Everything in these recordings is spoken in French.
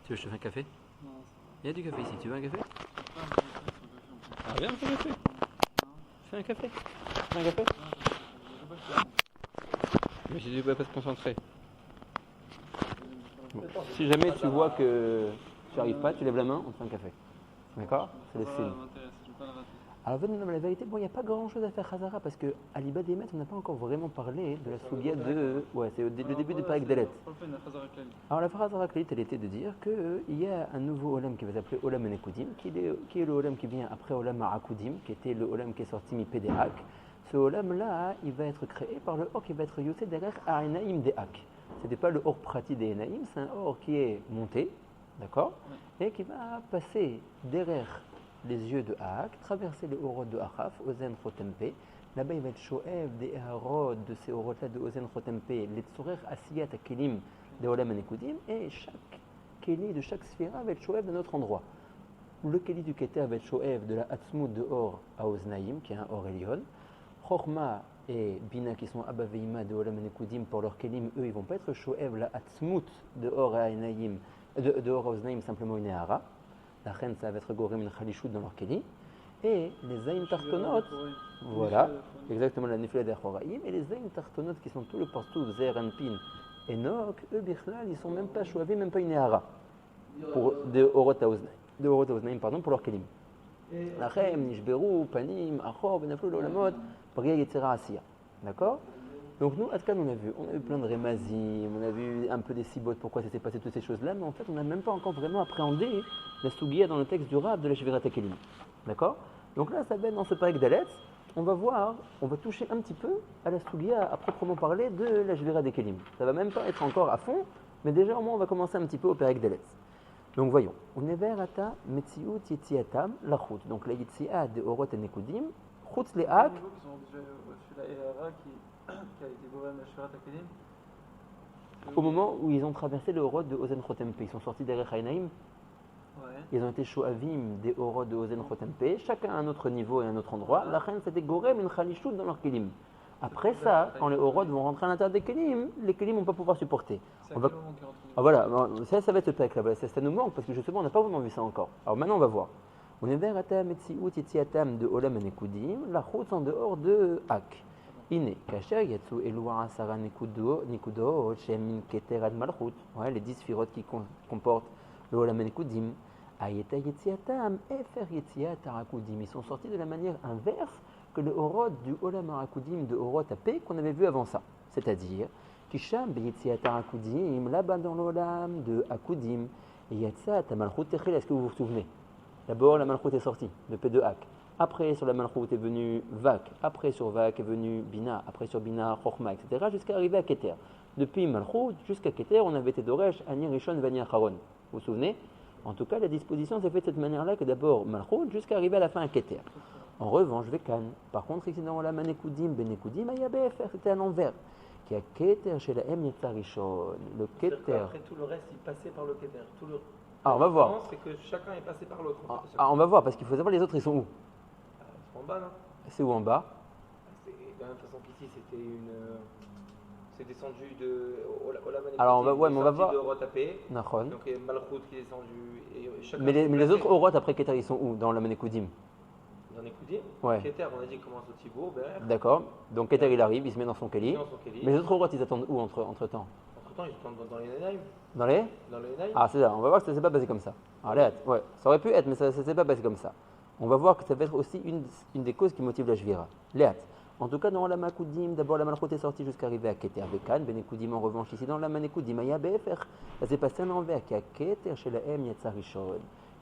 Tu veux que je te fais un café? Non, Il y a du café ici, tu veux un café? ça va. Ah viens, fais un café. Fais un café. Fais un café. Mais si tu ne peux pas se concentrer. Bon. Si jamais tu vois que tu n'arrives pas, tu lèves la main, on te fait un café. D'accord? C'est le Ça signe. m'intéresse, je vais pas le rater. Alors la vérité, bon, il n'y a pas grand chose à faire Khazara parce qu'à l'Iba des Maîtres, on n'a pas encore vraiment parlé de la soulia de. Ouais, c'est le début du Parak Dalet. Alors la phrase Héraclite, elle était de dire qu'il y a un nouveau Olam qui va s'appeler Olam Enekudim, qui est le Olam qui vient après Olam Arakudim, qui était le Olam qui est sorti mi-Pédéak. Ce Olam-là, il va être créé par le Or qui va être Yossé derrière Ainaïm des Hak. Ce n'était pas le Or Prati des Enaïm, c'est un Or qui est monté, d'accord, et qui va passer derrière les yeux de Hak, traverser les Orot de Achaf, Ozen Chotempe. Là-bas, il va être Shoev des Harod de ces Orot-là de Ozen Chotempe, les Tsorer Asiyat Akilim de Olam Enekudim, et chaque Keli de chaque sphira va être Shoev d'un autre endroit. Le Keli du Keter va être Shoev de la Hatzmut de Or à Oznaïm, qui est un Or Elion. Chorma et Bina, qui sont Abba Veima de Olam Enekudim, pour leur Kelim, eux, ils ne vont pas être Shoev la Hatzmut de Or à Enaïm, de Or à Oznaïm, simplement une Ehara. La reine, ça va être Gorem et Khalishout dans leur Keli. Et les Zayin Tartonot, voilà, exactement la Nefila d'Achoraïm, et les Zayin Tartonot qui sont tout le partout, Zer, Anpin et Nok, eux, Bichlal, ils ne sont même pas Chouavé, même pas une Ehara, pour de Orot Aoznaïm, pardon, pour leur Kelim. Lachem, Nishberu, Panim, Achor, Benaflou, Lolamot, Bria Yetzera Asiya. D'accord? Donc nous, Atkan, on a vu plein de Remazim, on a vu un peu des Sibot, pourquoi s'était passé toutes ces choses-là, mais en fait, on n'a même pas encore vraiment appréhendé la Sougia dans le texte du Rab de la Shvirat Kelim. D'accord? Donc là, ça va être dans ce Parak Dalet, on va voir, on va toucher un petit peu à la Sougia à proprement parler de la Shvirat des Kelim. Ça va même pas être encore à fond, mais déjà au moins on va commencer un petit peu au Parak Dalet. Donc voyons, on est vers Ata, Metziut, Yetziatam, la Chut. Donc la Yetziat de Orot et Nekudim, Chutz le Hak. Qui sont déjà au-dessus de la Ehara qui a été Gorem la Shvirat Akalim. Au moment où ils ont traversé le Orot de Ozen Chotempe, ils sont sortis derrière Hainaïm. Ouais. Ils ont été Shoavim des Orot de Ozen Chotempe, chacun à un autre niveau et à un autre endroit. La reine c'était Gorem et Khalishout dans leur Kelim. Après ça, quand les Orot vont rentrer à l'intérieur des Kelim, les Kelim vont pas pouvoir supporter. C'est On à va... quel moment qu'il rentre? Ah, voilà, ça va être le pack là-bas, ça nous manque parce que justement on n'a pas vraiment vu ça encore. Alors maintenant on va voir. On est vers Ata Metziut Yetziatam de Olam Enekudim, la Chutz en dehors de Hak. Ine, Kasher Yatsu Eloua Asara Nikudo, Shem Keter Ad Malchut. Ouais, les 10 sphirotes qui comportent le Olam Enekudim. Ayeta Yetziatam, Efer Yetziat Arakudim. Ils sont sortis de la manière inverse que le Orot du Olam Arakudim de Orot Apé qu'on avait vu avant ça. C'est-à-dire, Kisham Beyetziat Arakudim, là-bas dans l'Olam de Akudim, Yatzat Malchut Techel. Est-ce que vous vous souvenez? D'abord, la Malchut est sortie de P2 Hak. Après, sur la Malchut est venu Vak. Après, sur Vak est venu Bina. Après, sur Bina, Chochma, etc. Jusqu'à arriver à Keter. Depuis Malchut jusqu'à Keter, on avait été Doresh, Ani Rishon, Vani Acharon. Vous vous souvenez? En tout cas, la disposition s'est faite de cette manière-là que d'abord Malchut jusqu'à arriver à la fin à Keter. En revanche, Vekan. Par contre, ici dans la Manekudim, Benekudim, Ayabefer, c'était à l'envers. Qui a Keter chez la M Yetzar Rishon. Le Keter. Après tout le reste, il passait par le Keter. Tout le... Ah, on va voir. C'est que chacun est passé par l'autre. Ah, on va voir parce qu'il faut savoir les autres, ils sont où? Ils sont en bas, non? C'est où en bas? C'est de la même façon qu'ici, c'était une. C'est descendu de. Alors, on va voir. De Rotapé. Nachon. Donc il y a Malchut qui est descendu. Et chacun Mais les autres Orot après Keter, ils sont où dans la Manekudim? Dans les Koudim. Ouais. Keter, on a dit qu'il commence au Thibaut. D'accord. Donc Keter il arrive, il se met dans son Keli. Mais les autres Orot ils attendent où entre temps? Entre-temps, ils attendent dans les Nenaïm. Dans les? Dans les Nenaïm. Ah, c'est ça. On va voir que ça ne s'est pas passé comme ça. Alors, là, ouais, ça aurait pu être, mais ça ne s'est pas passé comme ça. On va voir que ça va être aussi une des causes qui motive la Shvira. Léat. En tout cas, dans la Makoudim, d'abord la Malchut est sortie jusqu'à arriver à Keter Vekan. Benekoudim en revanche, ici dans la Manekoudim, Aya Befer. Ça s'est passé à l'envers, qui a Keter chez la M Yetzar Rishon.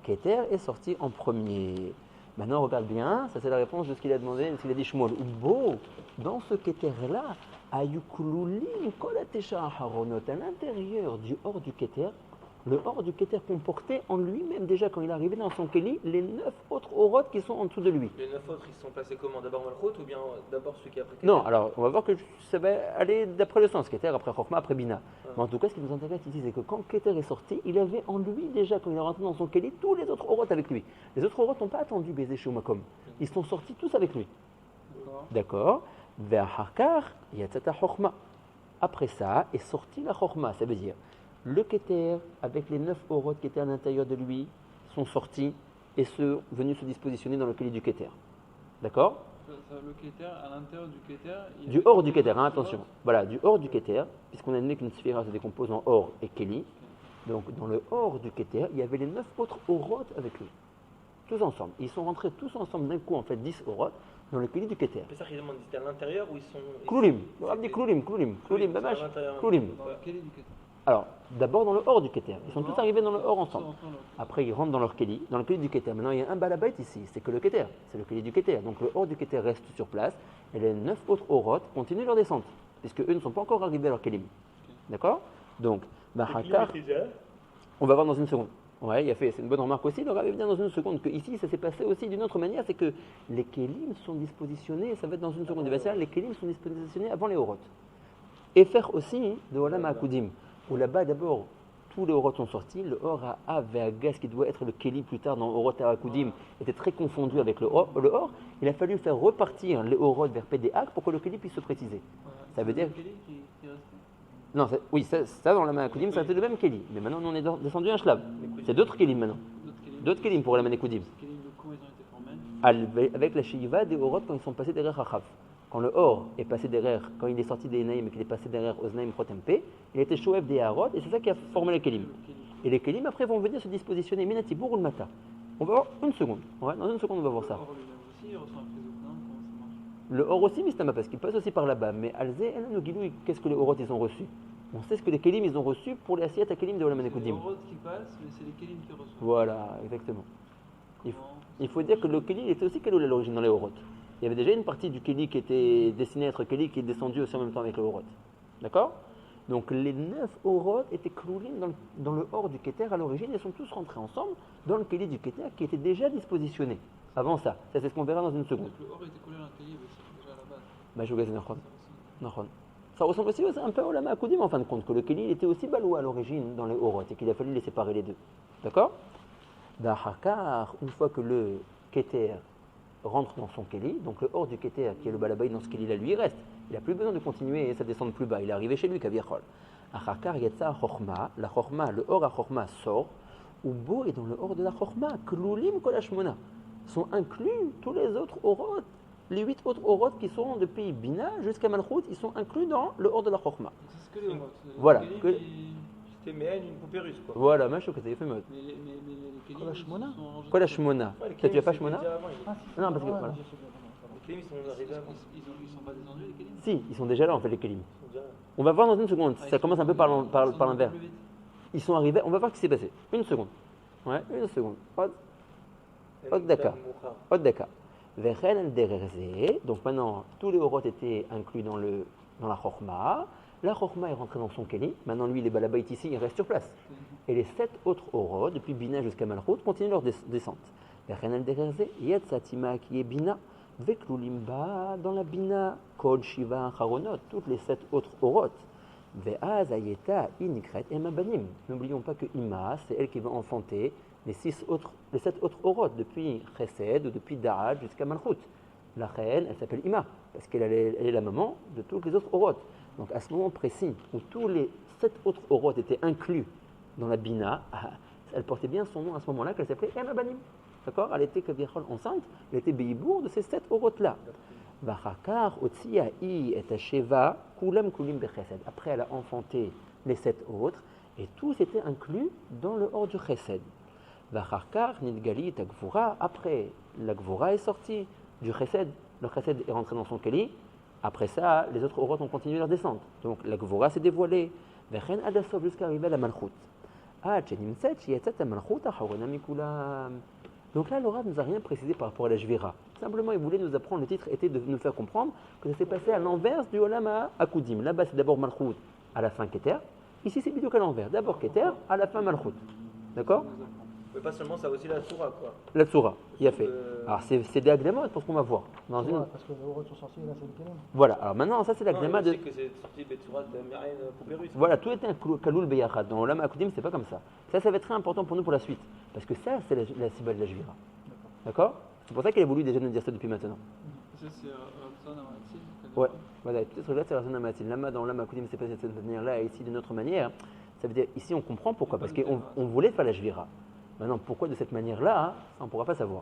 Keter est sorti en premier. Maintenant, regarde bien, ça c'est la réponse de ce qu'il a demandé, de ce qu'il a dit Shmuel. Beau, dans ce Keter-là, Ayukululim Kolatesha Aharonot, à l'intérieur du hors du Keter, le hors du Keter comportait en lui-même, déjà quand il est arrivé dans son Keli, les 9 autres Orot qui sont en dessous de lui. Les 9 autres, ils sont placés comment? D'abord Malchut ou bien d'abord celui qui a pris Keter? Non, alors on va voir que ça va aller d'après le sens, Keter, après Chochma, après Bina. Mais en tout cas, ce qui nous intéresse ici, c'est que quand Keter est sorti, il avait en lui déjà, quand il est rentré dans son Keli, tous les autres Orot avec lui. Les autres Orot n'ont pas attendu baiser Shumakom. Ils sont sortis tous avec lui. D'accord. Vers Harkar, Yatzata Chochma. Après ça est sortie la Chochma, ça veut dire le Keter, avec les 9 orotes qui étaient à l'intérieur de lui, sont sortis et sont venus se dispositionner dans le Keli du Keter. D'accord? Le Keter, à l'intérieur du Keter. Du hors du Keter, hein, attention. Voilà, du hors du Keter, puisqu'on a donné qu'une sphère se décompose en or et Keli. Donc, dans le hors du Keter, il y avait les 9 autres orotes avec lui. Tous ensemble. Ils sont rentrés tous ensemble d'un coup, en fait, 10 orotes dans le Keli du Keter. C'est ça qu'ils demandent, c'était à l'intérieur ou ils sont. Kloulim. Le Rav dit Kloulim, Bamash. Kloulim. Dans le Keli du Keter. Alors, d'abord dans le hors du Keter. Ils sont tous arrivés dans le hors ensemble. Après, ils rentrent dans leur Keli, dans le Keli du Keter. Maintenant, il y a un balabait ici, c'est que le Keter. C'est le Keli du Keter. Donc, le hors du Keter reste sur place et les 9 autres orotes continuent leur descente, puisque eux ne sont pas encore arrivés à leur Kelim. D'accord? Donc, Bahakar, on va voir dans une seconde. Ouais, c'est une bonne remarque aussi. Le Rav va dire dans une seconde que ici, ça s'est passé aussi d'une autre manière, c'est que les Kelim sont dispositionnés, ça va être dans une seconde, il va dire, les Kelim sont dispositionnés avant les orotes. Et faire aussi de Olam HaKudim, où là-bas d'abord, tous les orotes sont sortis, le or à Av et à Gas, qui doit être le Keli plus tard dans Orot HaKudim, était très confondu avec le or. Il a fallu faire repartir les orotes vers PDA pour que le Keli puisse se préciser. Ça veut dire. C'est le Keli qui est resté. Non, oui, ça dans la Kudim, ça c'était le même Keli. Mais maintenant, on est descendu un shlab. C'est d'autres Kelim maintenant. D'autres Kelim pour la Kudim. Les Kelim locaux, ils ont été formés. Avec la Shiva des orotes quand ils sont passés derrière Achav. Quand le or est passé derrière, quand il est sorti des Naïm et qu'il est passé derrière Oznaïm Protempe, il était Shoev des Harod et c'est ça qui a formé les Kelim. Et les Kelim après vont venir se dispositionner Minatibour ou le Mata. On va voir une seconde. Ouais, dans une seconde, on va voir ça. Le or lui-même aussi, il ressent un Frizouk, non? Comment ça marche? Le or aussi, Mistama, parce qu'il passe aussi par là-bas. Mais Alze, qu'est-ce que les orotes ils ont reçu? On sait ce que les Kelim ils ont reçu pour les assiettes à Kelim de Olam C'est les HaKudim. orotes qui passent, mais c'est les Kelim qui reçoivent. Voilà, exactement. Comment? Il faut dire que le Keli était aussi Keloul à l'origine dans les orotes. Il y avait déjà une partie du Keli qui était destinée à être Keli qui est descendue aussi en même temps avec le orotes. D'accord? Donc les 9 orotes étaient cloués dans le hors du Keter à l'origine et sont tous rentrés ensemble dans le Keli du Keter qui était déjà dispositionné. Avant ça, c'est ce qu'on verra dans une seconde. Donc le or était collé à un Keli déjà à la base. Majogaz Nahon. Ça ressemble aussi un peu au Lama Akoudim en fin de compte, que le Keli il était aussi baloua à l'origine dans les orotes et qu'il a fallu les séparer les deux. D'accord? Dahakar, une fois que le Keter rentre dans son Keli, donc le hors du Keter qui est le balabaï dans ce Keli là, lui il reste. Il n'a plus besoin de continuer et ça descend plus bas. Il est arrivé chez lui, Kaviachol. Achakar yetsa Chorma, la Chorma, le hors à Chorma sort, ou beau est dans le hors de la Chorma, Klulim Kolashmona. Sont inclus tous les autres orotes. Les 8 autres orotes qui sont depuis Bina jusqu'à Malchut, ils sont inclus dans le hors de la Chorma. C'est ce que les orotes. Voilà. C'était Méhen, une poupée russe quoi. Voilà, ma chouette, ça y fait mode. Mais les Kelim. Kolashmona. Kolashmona. Toi, tu n'as pas Shmona? Non, parce que Ouais, voilà. Les Kélim, ils sont arrivés avant. Ils sont pas descendus, les Kelim? Si, ils sont déjà là en fait les Kelim. Ils sont déjà là. On va voir dans une seconde, Ah, ça ils commence sont un peu par venus l'envers. plus vite. Ils sont arrivés, on va voir ce qui s'est passé. Une seconde. Ouais, une seconde. Hop, d'accord. Hop, d'accord. Vechen el dererze. Donc maintenant, tous les orotes étaient inclus dans la Chorma. La Chorma est rentrée dans son Keli. Maintenant, lui, les balabait ici, il reste sur place. Et les 7 autres orotes, depuis Bina jusqu'à Malchut, continuent leur descente. Vechen el dererze. Yetzatima qui est Bina. Veklulimba dans la Bina. Kol Shiva Charonot. Toutes les 7 autres orotes. Ve'az ayeta inikret emabanim. N'oublions pas que Ima, c'est elle qui va enfanter les 7 autres orotes, depuis Chesed ou depuis Da'ad jusqu'à Malchut. La reine, elle s'appelle Ima, parce qu'elle est la maman de toutes les autres orotes. Donc à ce moment précis, où tous les 7 autres orotes étaient inclus dans la Bina, elle portait bien son nom à ce moment-là, qu'elle s'appelait Emabanim. D'accord? Elle était Kaviachol enceinte, elle était Béibour de ces 7 orotes-là. Vachakar, Otsia, I, et Sheva, Kulam, Kulim, Bechesed. Après, elle a enfanté les 7 autres, et tous étaient inclus dans le hors du Chesed. Vacharkar, Nidgali, Gvura. Après, la Gvura est sortie du Chesed. Le Chesed est rentré dans son Keli. Après ça, les autres orotes ont continué leur descente. Donc la Gvura s'est dévoilée. Vechen Adasov jusqu'à arriver à la Malchut. Donc là, le Rav ne nous a rien précisé par rapport à la Jvira. Simplement, il voulait nous apprendre, le titre était de nous faire comprendre que ça s'est passé à l'inverse du Olam HaKudim. Là-bas, c'est d'abord Malchut, à la fin Keter. Ici, c'est plutôt qu'à l'envers. D'abord Keter, à la fin Malchut. D'accord? Mais pas seulement, ça a aussi la Soura quoi. La Tsura, il a fait. Alors c'est des agréments pour ce qu'on va voir. Dans une... Parce que les orotes sont sortis, là, c'est le Kelim. Voilà, alors maintenant, ça c'est l'agrément de. Je sais que c'est sorti Betsourat de Mérien poupée russe. Voilà, tout était un kaloul beyachad. Dans l'Olam HaKudim, c'est pas comme ça. Ça va être très important pour nous pour la suite. Parce que ça, c'est la cible de la Jvira. D'accord? C'est pour ça qu'il a voulu déjà nous dire ça depuis maintenant. Ça, c'est Ratson Amatil. Ouais, voilà, peut-être que là c'est Ratson Amatil. Lama dans l'Olam HaKudim, c'est pas de cette manière-là, et ici d'une autre manière. Ça veut dire, ici on comprend pourquoi, parce qu'on voulait faire la Jvira. Maintenant, pourquoi de cette manière-là, ça on ne pourra pas savoir.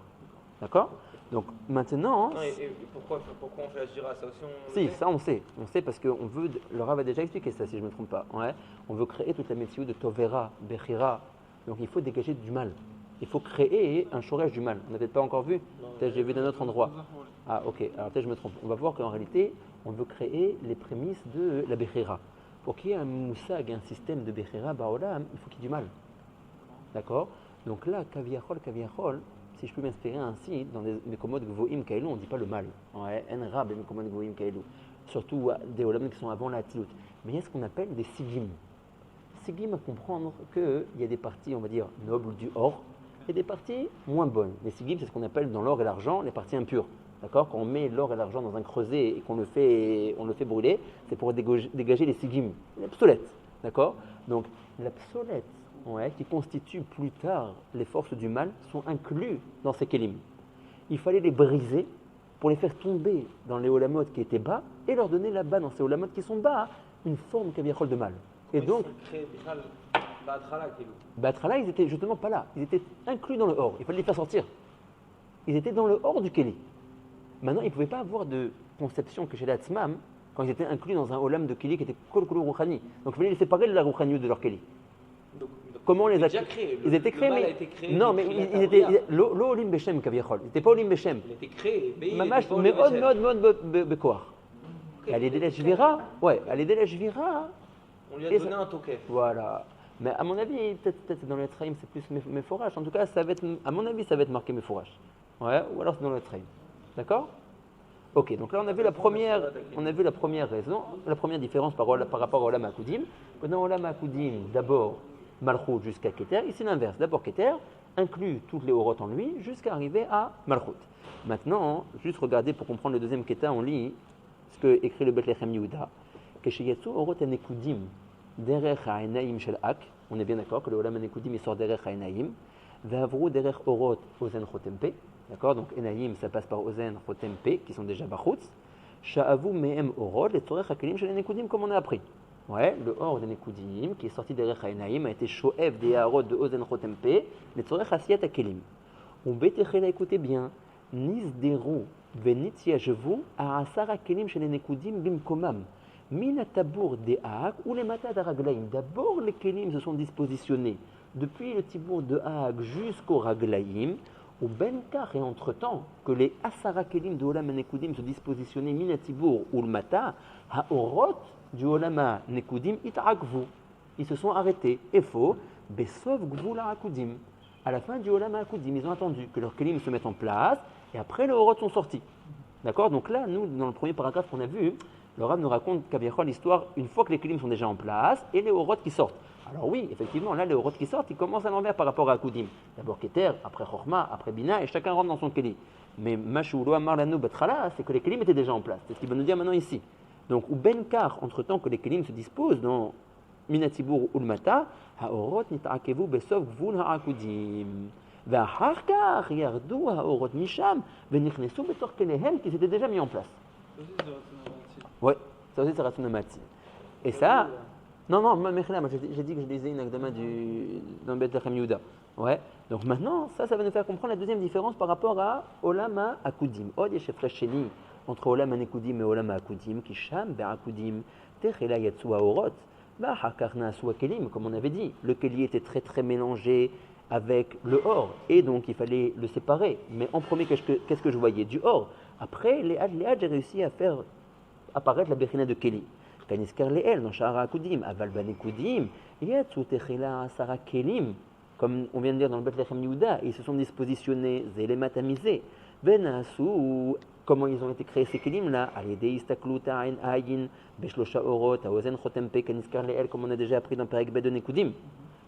D'accord? Donc maintenant. Non, et pourquoi on fait la Jvira? Ça aussi on Si, sait. ça on sait. On sait parce qu'on veut. Le Rav a déjà expliqué ça, si je ne me trompe pas. Ouais. On veut créer toute la métier de Tovera, Bechira. Donc il faut dégager du mal. Il faut créer un chorège du mal. On n'a peut-être pas encore vu. Peut-être j'ai vu d'un autre endroit. Ah, ok. Alors peut-être je me trompe. On va voir qu'en réalité, on veut créer les prémices de la Bechira. Pour qu'il y ait un moussag, un système de Bechira, Baolam, il faut qu'il y ait du mal. D'accord? Donc là, Kaviachol, si je peux m'inspirer ainsi, dans les Mekomot Gvoim Kailou, on ne dit pas le mal. Ouais, En Rab, les Mekomot Gvoim Kailou. Surtout des Olam qui sont avant la Tilut. Mais il y a ce qu'on appelle des Sigim. Sigim à comprendre qu'il y a des parties, on va dire, nobles du or, et des parties moins bonnes. Les Sigim, c'est ce qu'on appelle dans l'or et l'argent, les parties impures. D'accord? Quand on met l'or et l'argent dans un creuset et qu'on le fait brûler, c'est pour dégager les Sigim, les psolettes. D'accord? Donc, la psolette, ouais, qui constitue plus tard les forces du mal, sont inclus dans ces kélim. Il fallait les briser pour les faire tomber dans les olamot qui étaient bas et leur donner là-bas, dans ces olamot qui sont bas, une forme kaviachol de mal. Et donc, Batrala, ils étaient justement pas là. Ils étaient inclus dans le hors. Il fallait les faire sortir. Ils étaient dans le hors du kéli. Maintenant, ils ne pouvaient pas avoir de conception que chez la Tzmam quand ils étaient inclus dans un olam de kéli qui était kol kolo rouchani. Donc il fallait les séparer de la rouchani de leur kéli. Comment on les a créés? Ils étaient créés, mais non, mais ils étaient lo olim beshem kaviachol. Ils n'étaient pas olim beshem. Il était créé, Mamash, mais mod bekoar. À l'aider la Jvira, ouais, à l'aider la Jvira. On lui a donné un toquet. Voilà. Mais à mon avis, peut-être dans le Traim, c'est plus Meforash. En tout cas, ça va être, à mon avis, ça va être marqué Meforash. Ouais, ou alors c'est dans le Traim. D'accord? Ok, donc là on a vu la première raison, la première différence par rapport au Olam HaKudim. Dans Olam HaKudim, d'abord Malchut jusqu'à Keter. Ici l'inverse, d'abord Keter inclut toutes les Orot en lui jusqu'à arriver à Malchut. Maintenant, juste regarder pour comprendre le deuxième Keter, on lit ce que écrit le Bethlehem Yehuda. Kesheyatsu Orot Anekudim derech ha'enaim shel Ak. On est bien d'accord que le Olam HaNekudim il sort derech ha'enaim. Ve'avru derech Orot Ozen Chotempe. D'accord, donc Enaïm, ça passe par Ozen, Chotempe, qui sont déjà Bachutz. Sha'avu me'em orod, les Tzorech HaKelim chez les Nekudim, comme on a appris. Ouais, le or des Nekudim, qui est sorti derrière Enaïm, a été Shoev des Harod de Ozen, Chotempe, les Tzorech Asiyat HaKelim. Ou Betechela, écoutez bien, Nizderu, Venityajevu, Arasar HaKelim chez les Nekudim, Bimkomam. Minatabour des Haag, ou les Matad Raglaim. D'abord, les Kelim se sont dispositionnés depuis le Tibour de Haag jusqu'au Raglaim. Ou Benkar, et entre-temps, que les Asara Kelim de Olam HaNekudim se dispositionnaient Minatibour ou le Mata, Haorot du Olam HaNekudim It'akvu. Ils se sont arrêtés. Et faux, Besov Gvul HaKudim. À la fin du Olam HaKudim, ils ont attendu que leurs Kelim se mettent en place et après les Horot sont sortis. D'accord? Donc là, nous, dans le premier paragraphe qu'on a vu, le Rav nous raconte qu'Abiachol l'histoire une fois que les Kelim sont déjà en place et les Horot qui sortent. Alors oui, effectivement, là, les Horot qui sortent, ils commencent à l'envers par rapport à Akudim. D'abord Keter, après Chochma, après Bina, et chacun rentre dans son Keli. Mais Mashou Lo Amar Lanu Betrala, c'est que les Kelim étaient déjà en place. C'est ce qu'il va nous dire maintenant ici. Donc, ou Benkar, entre-temps que les Kelim se disposent dans Minatibur Ulmata, Haorot Nita'akevu Besov Gvul Ha'akudim. Ve'acharkar Yardu Haorot Misham, Ve'nichnesu Betor Kelehem, qui s'étaient déjà mis en place. Oui, ça aussi c'est Ratsunamati. Et ça. Non, Mechila, moi j'ai dit que je lisais une agdama dans Bethlehem Yehuda. Ouais. Donc maintenant, ça va nous faire comprendre la deuxième différence par rapport à Olam HaKudim. Od yeshef sheni entre Olam HaNekudim et Olam HaKudim, qui sham be'akudim techela yatsu haorot, va'achar na'asu hakelim, comme on avait dit. Le keli était très très mélangé avec le or, et donc il fallait le séparer. Mais en premier, qu'est-ce que je voyais? Du or. Après, les had, j'ai réussi à faire apparaître la bechina de keli. Kaniskar leel dans Shara Akudim, Aval Banekudim, Yatsu Techela Asara Kelim, comme on vient de dire dans le Bethlehem Yehuda, ils se sont dispositionnés, Zélémat tamisé, Venasu, comment ils ont été créés ces Kelim là, Alede Istaklut Ain Ayin, Beshlosha Orot, Aozen Chotempe, Kaniskar leel, comme on a déjà appris dans Perek Bet de Nekudim.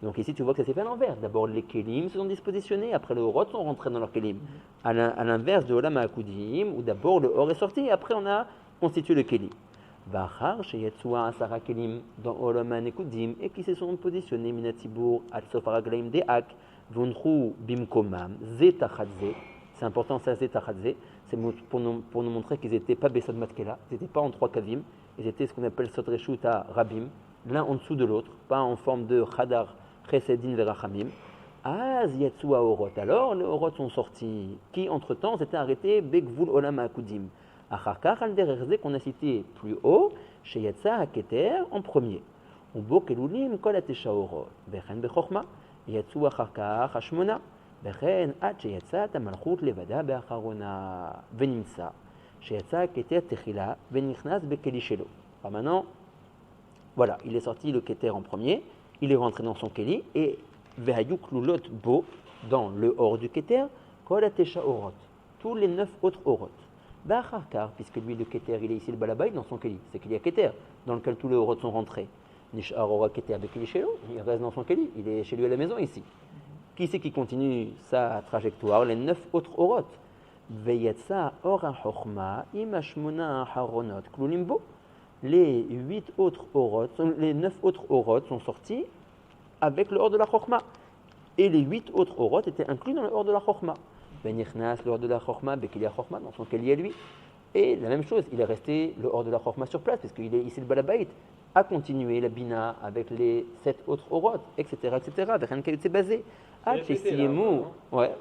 Donc ici tu vois que ça s'est fait à l'envers. D'abord les Kelim se sont dispositionnés, après les Orot sont rentrés dans leurs Kelim. À l'inverse de Olam HaKudim, où d'abord le Or est sorti, et après on a constitué le Kelim. Vachar sheyetsua asara kelim dans Olam HaNekudim et qui se sont positionnés minatibur al sofaraglaim de'ak vunchu bimkomam zetachadze. C'est important ça zetachadze. C'est pour nous montrer qu'ils n'étaient pas besod matkela, ils n'étaient pas en trois kavim, ils étaient ce qu'on appelle sot reshut à rabim. l'un en dessous de l'autre, pas en forme de Khadar, Chesedin, Verachamim. Az Yatsu Aorot. Alors, les Orot sont sortis, qui entre-temps s'étaient arrêtés, Begvul Olam Akudim. Acharkar al dererze qu'on a cité plus haut, chez Yatsa Haketer en premier. Ubo Kelulim Kol Ateshaorot. Vechen Bechokma, Yatsu Acharkar Hashmona. Vechen Ad Sheyatsa Tamalchut Levada Beacharona. Venimsa. Sheyatsa Haketer Techila, Venichnas Bekeli Shelo. Alors maintenant, voilà, il est sorti le Keter en premier, il est rentré dans son Keli, et Vehayuk Lulot Bo, dans le hors du Keter, Kol Atesha Orot, tous les 9 autres Orot. Ba'acharkar, puisque lui le Keter, il est ici le Balabait dans son Keli, c'est qu'il y a Keter, dans lequel tous les Orot sont rentrés. Nishar Ora Keter Bekeli Shelo, il reste dans son Keli, il est chez lui à la maison ici. Qui c'est qui continue sa trajectoire? Les 9 autres Orot. Veyatsa Ora Chochma, Imashmona Haronot, Klulimbo. Les 8 autres Orot, les 9 autres Orot sont sortis avec le hors de la Chochma. Et les 8 autres Orot étaient inclus dans le hors de la Chochma. Benichnas, le hors de la Chochma, Bekilia Chochma, dans son Keli à lui. Et la même chose, il est resté le hors de la Chochma sur place, puisqu'il est ici le Balabait, a continué la Bina avec les 7 autres Orot, etc. Rien qu'elle s'est basée. Ouais,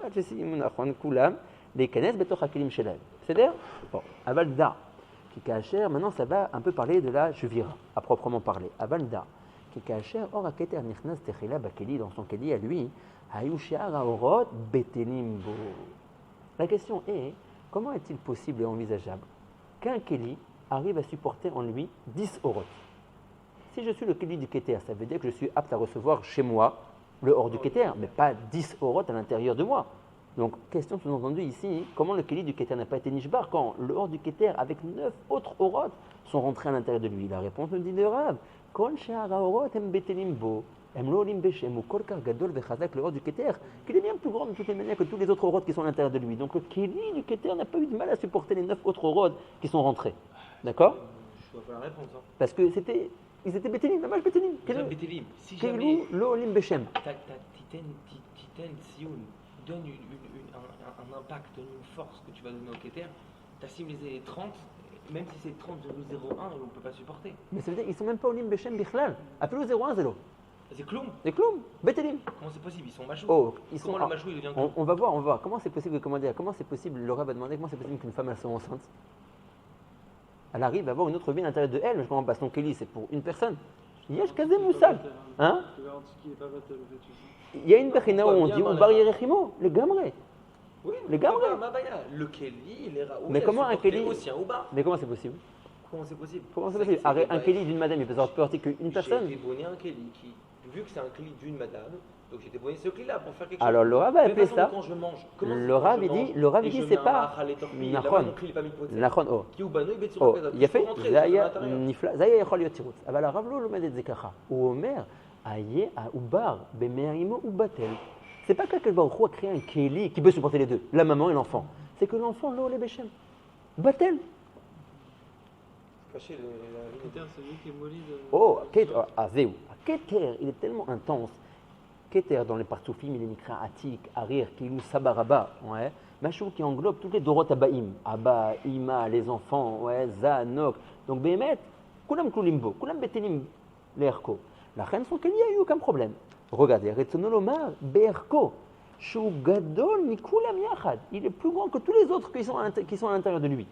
les Kanes Betoch Hakelim Shelem. C'est-à-dire, bon, Avalda, qui Kacher, maintenant ça va un peu parler de la Jevira, à proprement parler. Avalda. Or, Keter Nichnas Techila Bakeli, dans son Keli à lui, Hayushiara Orot Betelim Bo. La question est, comment est-il possible et envisageable qu'un Keli arrive à supporter en lui 10 Orot? Si je suis le Keli du Keter, ça veut dire que je suis apte à recevoir chez moi le hors du Keter, mais pas 10 Orot à l'intérieur de moi. Donc, question sous-entendue ici, comment le Keli du Keter n'a pas été Nishbar quand le hors du Keter avec 9 autres Orot sont rentrés à l'intérieur de lui? La réponse nous dit de Rav. Kol she'ara orot em betelim bo, em lo olim beshem, ou kol kar gadol vechazak, le hors du Keter, qu'il est bien plus grand de toutes les manières que tous les autres Orot qui sont à l'intérieur de lui. Donc le Keli du Keter n'a pas eu de mal à supporter les 9 autres Orot qui sont rentrés. D'accord? Je vois pas la réponse. Hein. Parce que ils étaient betelim, la mâche betelim. Betelim. Si jamais lo olim beshem. ta Titen Sion donne un impact, donne une force que tu vas donner au Keter, ta cible les 30. Même si c'est 30,01, on ne peut pas supporter. Mais ça veut dire qu'ils ne sont même pas au Lim Beshem Bichlal. Appelez-le 0,1, 0. C'est Kloum. C'est Kloum, Betelim. Comment c'est possible? Ils sont machous. Oh, comment le machou il devient Kloum? On va voir. Comment c'est possible, comment c'est possible, Laura va demander comment c'est possible qu'une femme elle soit enceinte? Elle arrive à avoir une autre vie à l'intérieur de elle, mais je comprends pas, son Keli c'est pour une personne. Yesh Kazem Moussal. Hein? Il y a une bechina où on dit, ou barriérechimo, le gamre. Oui, le gamre. Le Keli, il est raoul. Mais comment un Keli aussi un Ouba? Mais comment c'est possible? Comment c'est possible? Un Keli d'une madame, il peut sortir qu'une personne. J'ai été bonné un Keli qui, vu que c'est un Keli d'une madame, donc j'étais bonné ce Keli-là pour faire quelque chose. Alors le Rav va appeler ça. Quand je mange, le Rav il dit c'est pas. Nachon. Il a fait. Zaya nifla. Zaya yachol להיות תירוץ. אבל הרב לא לומד את זה ככה. הוא אומר, איה העובר במאימו ובטל. C'est pas que Baruch Hu a créé un Keli qui peut supporter les deux, la maman et l'enfant. C'est que l'enfant l'eau les béchem. Batel. Keter, c'est lui qui est molli de. Oh, Keter, Zéou. Keter, il est tellement intense. Keter, dans les partoufim, il est mikra atik, arir, kilou, sabaraba. Ouais. Machou qui englobe tous les dorot abaim. Abba, Ima, les enfants, ouais, Za, Nok. Donc, Behemet, Kulam Kulimbo, Kulam Betelim, l'Erko. La reine, son Keli, il n'y a eu aucun problème. Regardez, Retsonolomar, Berko, Shou Gadol, Mikulam Yachad. Il est plus grand que tous les autres qui sont à l'intérieur de lui.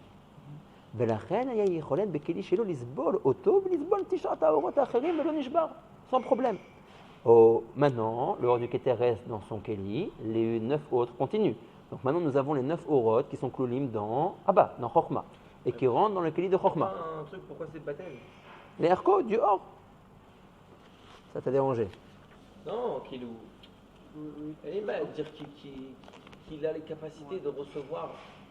Sans problème. Oh, maintenant, le hors du Keter reste dans son Keli, les 9 autres continuent. Donc maintenant, nous avons les 9 Orot qui sont Klulim dans Abba, dans Chochma, et qui rentrent dans le Keli de Chochma. Un truc, pourquoi c'est Batel? Les Erko, du hors. Ça t'a dérangé? Non, Kilou. Il va dire qu'il a les capacités de recevoir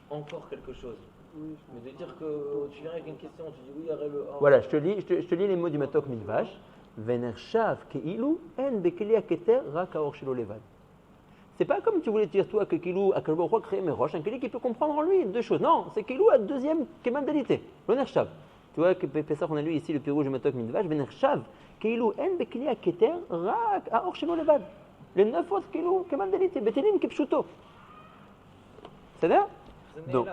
encore quelque chose. Oui, mais de dire que tu viens avec une question, tu dis oui, il y aurait le hors. Voilà, je te lis les mots du Matok Midvash. Venershav Keilu en Bekeli Keter Rak Aor Shelo Levad. C'est pas comme tu voulais dire toi que Kilou a créé Merosh, un Keli qui peut comprendre en lui deux choses. Non, c'est Kilou à deuxième Kemandalité. Venershav. Tu vois que Pessah, on a lu ici le Pirouge du Matok Midvash. Venershav Keilu en Bekeli Keter Rak Aor Shelo Levad. Les 9 autres Kilou Kemandalité. Betelim Kepshuto. C'est-à-dire? Donc.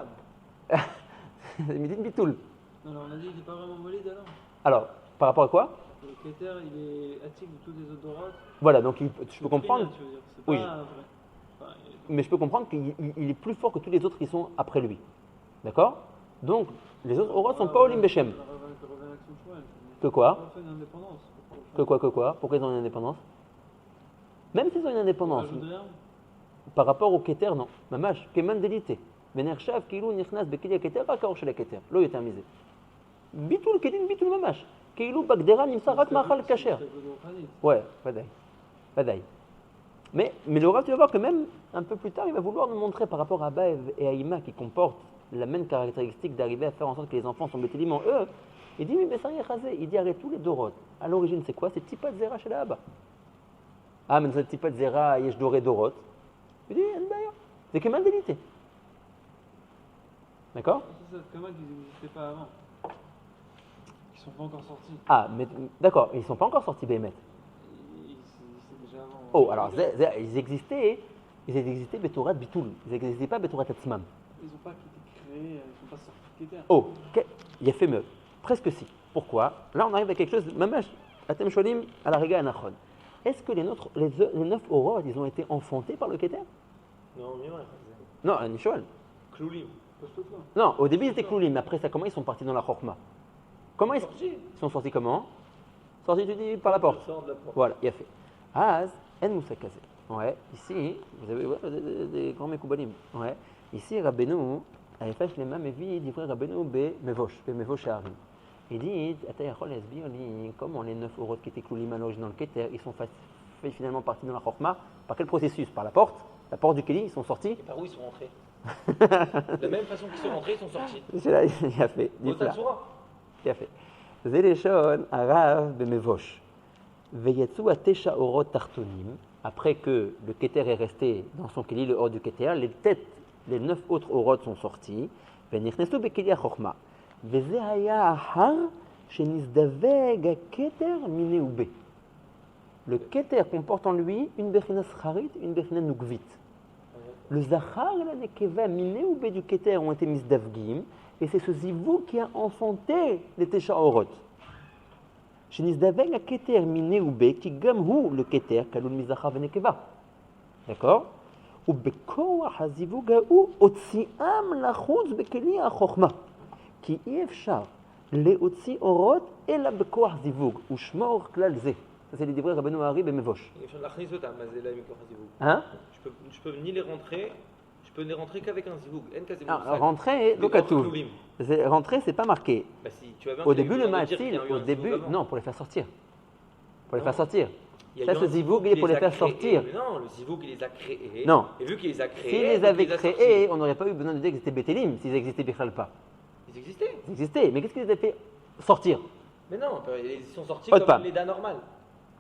Midin Bitoul. Alors on a dit qu'il n'est pas vraiment molide alors? Alors, par rapport à quoi? Le Keter, il est attique de tous les odorates. Voilà, donc je peux comprendre, Tu veux dire, c'est oui. pas un vrai. Enfin, mais je peux comprendre qu'il est plus fort que tous les autres qui sont après lui. D'accord? Donc, les autres auras ne sont pas Olim Beshem. Que quoi? Pas une indépendance. Que quoi? Pourquoi ils ont une indépendance? Même s'ils ont une indépendance, par rapport au Keter, non. Mamash, Keman Delité. Venershav, Kilou, Nichnas, Bekilia Keter, Akar Shel Keter. Lo Yetermisé. Bitul Kedin, Bitul Mamash. Kilou, Bagdera, Nimsa, Rak Machal Kacher. Ouais, Vadaï. Mais le Rav, tu vas voir que même un peu plus tard, il va vouloir nous montrer par rapport à Baev et à Ima qui comportent la même caractéristique d'arriver à faire en sorte que les enfants sont bétélim en eux. Il dit, mais Bessari Chazé, il dit arrête tous les Dorot. À l'origine, c'est quoi? C'est Tipat Zera chez la Abba. Ah, mais c'est Tipat Zera, Yesh Doré Dorot. Il dit, d'ailleurs, c'est que mal délité. D'accord? C'est comment qu'ils n'existaient pas avant. Ils sont pas encore sortis. Ah, mais d'accord, ils ne sont pas encore sortis, Bémet. C'est déjà avant. Oh, alors, ils existaient Betorat Bitoul. Ils n'existaient pas Betorat Atzmam. Ils n'ont pas été créés, ils ne sont pas sortis de Keter. Oh, il a fait mieux. Presque si. Pourquoi? Là, on arrive à quelque chose, Mamash, Atem Sholim, à la Rega Anachon. Est-ce que les 9 aurotes, ils ont été enfantés par le Keter? Non, mais ouais. Non, Nishol. Cloulim. Non, au début, ils étaient Kloulim, mais après, comment ils sont partis dans la Chorma? Comment ils sont sortis comment? Sortis, tu dis, par la porte. Voilà, il a fait. Az, En Moussa Kazé. Ouais, ici, vous avez des grands Mekoubalim. Ouais, ici, Rabbeinu, Aïfash Lema Mevi, dit Rabbeinu, Mevosh Harim. Il dit, comment les 9 aurotes qui étaient Kloulim à l'origine dans le Keter, ils sont finalement partis dans la Chorma. Par quel processus? Par la porte du Kéli, ils sont sortis. Et par où ils sont rentrés? De la même façon qu'ils sont rentrés, ils sont sortis. C'est là, il a fait. Il a fait. Zéleshon, Arav, Bemevosh. Veyetsu Atesha Orot Tartonim. Après que le Keter est resté dans son Kéli, le hors du Keter, les 9 autres aurotes sont sortis. Venichnesu Bekeli Achorma. Vezehaya Ahar, Shenizdaveg Keter Mineube. Le Keter comporte en lui une Bechina Scharit, une Bechina Nugvit. Le Zachar et la Nekeva Mineube du Keter ont été misdavgim, et c'est ce zivou qui a enfanté les Tesha Orot. Shenizdaveg Keter Mineube, qui gamhu le Keter, Kalul Mizachar Venekeva. D'accord? Ou Bekoa Hazivug ou Otziam Lachutz Bekeli Achokma. Qui Efshar, les Otzi Orot et la Bekoa Hazivug, ou Shmor Klalze. Ça, c'est les livrets Rabbeinu Hari Bemevosh. Hein? Je peux ni les rentrer, je peux les rentrer qu'avec un zivoug. Rentrer, rentrer, c'est pas marqué. Bah si, tu au début, le matil, non, pour les faire sortir. Ça, ce zivoug, il est pour les faire sortir. Mais non, le zivoug, il les a créés. Non. Et vu qu'il les a créés. S'il les avait créés, on n'aurait pas eu besoin de dire que c'était Bétélim, s'ils existaient Bichal pas. Ils existaient. Ils existaient, mais qu'est-ce qu'ils les a fait sortir? Mais non, ils sont sortis comme une Leda normale.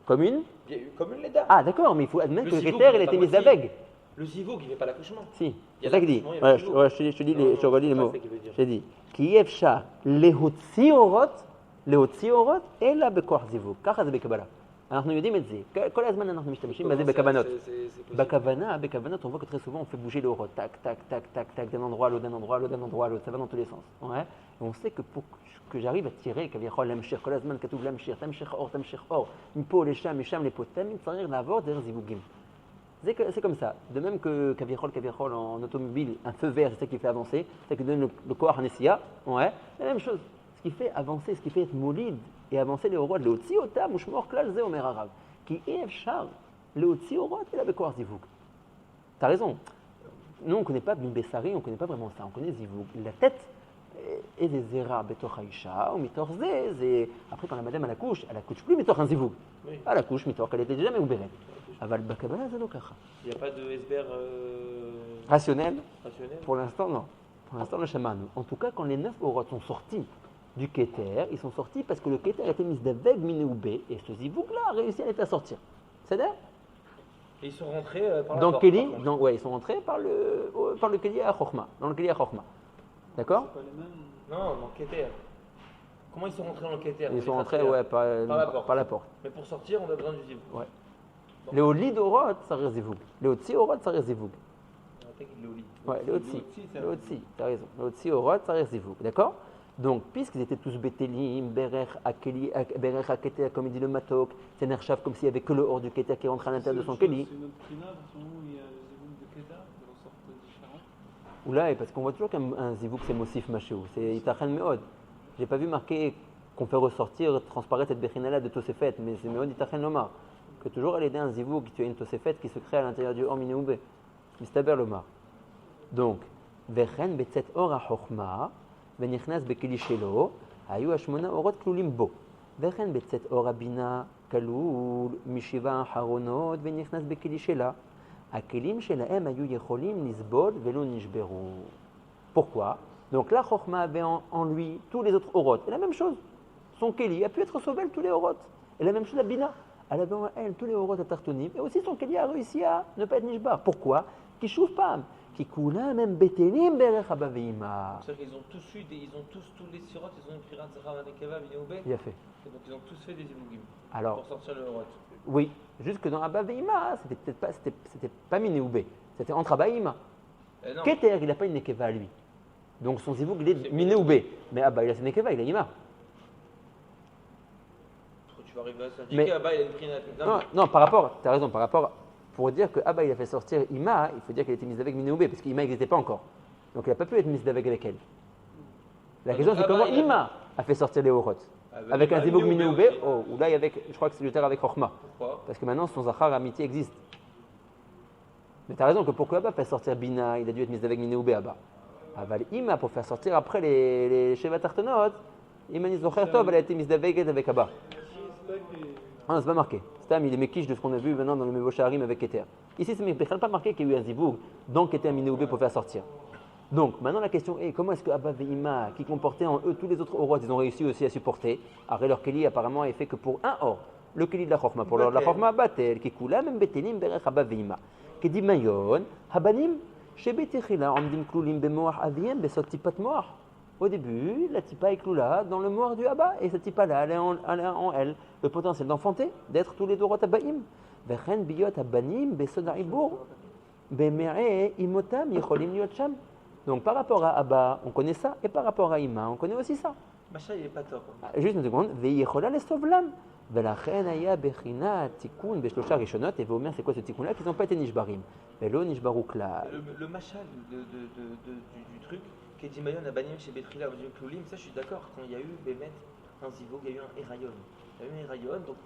Comme une Leda. Ah, d'accord, mais il faut admettre que le Keter, il a été mis avec. Le zivoug, il ne fait pas l'accouchement. Si, c'est ça qu'il dit. Je relis les mots. J'ai dit Ki Efshar Lehotzi Orot, et la Bekoach Zivoug. Kach זה בקבלה. אנחנו יודעים את זה. כל הזמן אנחנו משתמשים בזה בכוונות. בכוונות, on voit que très souvent on fait bouger les orot. Tac, tac, tac, tac, tac, d'un endroit à l'autre, d'un endroit à l'autre, d'un endroit à l'autre. Ça va dans tous les sens. Ouais. Et on sait que pour que j'arrive à tirer, כביכול להמשיך, כל הזמן כתוב להמשיך, תמשיך אור, מפה לשם, משם לפה, תמיד צריך לעבור דרך זיווגים. C'est comme ça. De même que כביכול en automobile, un feu vert, c'est ça qui fait avancer, c'est ça qui donne le corps à Nessia. Ouais. La même chose. Ce qui fait avancer, ce qui fait être moulide et avancer les orot, le otzi otam, ushmor klal ze omer Arav. Qui est efshar, le otzi orot et la bekoar zivoug. T'as raison. Nous, on ne connaît pas Bimbessari, on ne connaît pas vraiment ça. On connaît zivoug. La tête est des zera betoch haïcha, ou mitor ze. Après, quand la madame elle accouche plus mitor un zivoug. Elle accouche mitor qu'elle était déjà mais ouberet. Aval bakabana zanokacha. Il n'y a pas de esber rationnel. Pour l'instant, non. Pour l'instant, le shaman. En tout cas, quand les 9 orot sont sortis du Keter, ils sont sortis parce que le Keter a été mis d'aveg minéoubé et ce zivoug-là a réussi à les faire sortir. C'est-à-dire? Et ils sont rentrés par la dans porte. Kéli, ils sont rentrés par le Kéli à Chokhma, dans le Kéli à Chokhma. D'accord? C'est pas les mêmes. Non, dans le Keter. Comment ils sont rentrés dans le Keter? Ils sont rentrés par la porte. Mais pour sortir, on a besoin du zivoug. Ouais. Les Oli d'Orot, ça reste zivoug. Les Otsi Orot, ça reste zivoug. Ouais, les Otsi, t'as raison. Les Otsi Orot, ça reste zivoug. D'accord? Donc, puisqu'ils étaient tous bétélim, berer, aketer, comme il dit le matok, c'est nerchav, comme s'il n'y avait que le hors du keter qui rentre à l'intérieur de son keli. C'est une autre trina, dans ce moment où il y a le zivouk de Keda, de leur sorte différente. Oula, parce qu'on voit toujours qu'un zivouk c'est mosif machéou, c'est itachen meod. J'ai pas vu marqué qu'on fait ressortir, transparaître cette bechinala de tosefet, mais c'est meod itachen lomar. Que toujours à l'aider un zivouk, tu as une tosefet qui se crée à l'intérieur du hor minéoubé. Mistaber lomar. Donc, vechen betzet or ha-chochma, ונכנס בכלי שלו, היו 8 אורות כלולים בו. וכן בצאת אור הבינה כלול משבע האחרונות ונכנס בכלי שלה. הכלים שלהם היו יכולים לסבול ולא נשברו. Pourquoi? Donc la Chokhma avait en lui tous les autres orot. Et la même chose. Son keli a pu être sauvé tous les orot. Et la même chose la bina. Elle avait en elle tous les orot à tartonim. Et aussi son keli a réussi à ne pas être nishbar. Pourquoi? Qui chouve pas. Qui coula même bétélim berech abaveima. C'est-à-dire qu'ils ont tous eu, tous les sirotes, ils ont une prirat zahara nekeva, vinéoubé. Il a fait. Et donc ils ont tous fait des zivugim. Alors, pour sortir le rot. Oui, juste que dans abaveima, c'était pas minéoubé. C'était entre abaveima. Keter, il n'a pas une nekeva à lui. Donc son zivouk, il est minéoubé. Mais Abba, il a ses nekeva, il a ima. Tu vas arriver à ça. Mais Abba, il a une prirat. Non, par rapport, tu as raison, par rapport. Pour dire que Abba il a fait sortir Ima, il faut dire qu'elle était mise avec Minéoubé, parce qu'Ima n'existait pas encore. Donc il n'a pas pu être mise avec elle. La question c'est comment Ima a fait sortir les Horot. Avec un zivouk Minéoubé, ou là je crois que c'est le terre avec Chokhma. Pourquoi? Parce que maintenant son Zachar amitié existe. Mais tu as raison que pourquoi Abba fait sortir Bina, il a dû être mise avec Minéoubé Abba. Aval Ima pour faire sortir après les Sheva Tartanot, Ima Nizocher Tov, elle a été mise avec Abba. Ah non, c'est pas marqué. Stam, il est méquiche de ce qu'on a vu maintenant dans le Mevo Shaharim avec Keter. Ici, c'est pas marqué qu'il y a eu un zivoug, donc Keter Minéoubé pour faire sortir. Donc, maintenant la question est comment est-ce que Abba et Ima, qui comportaient en eux tous les autres orots, ils ont réussi aussi à supporter. Arrêt leur Keli apparemment est fait que pour un or, le Keli de la Chokhma, pour l'or de la Chokhma, Batel, qui coula même Betelim, Berech Abba et Ima. Qui dit Mayon, Habanim, Shebetechila, Amdim Klulim Bemoach Aviem, Besot Tipat Moach. Au début, la tipa est cloula dans le moire du Abba, et cette tipa-là, elle a en elle le potentiel d'enfanter, d'être tous les deux rotabaïm. Vechen biyot abanim besodaibour, bemereh imotam yicholim liotcham. Donc par rapport à Abba, on connaît ça, et par rapport à Ima, on connaît aussi ça. Macha, il est pas top. Juste une seconde. Veyichola lesovlam. Velachen aya bechina tikun beshlosha rishonot. Et Vomer, c'est quoi ce tikun-là? Qu'ils n'ont pas été nishbarim. Velo nishbaruk là. Le machal du truc. Kedimayon a banni chez Betrila ou Kloulim, ça je suis d'accord, quand il y a eu Bémet, un Zivoug, il y a eu un Erayon. Il y a eu un Erayon, donc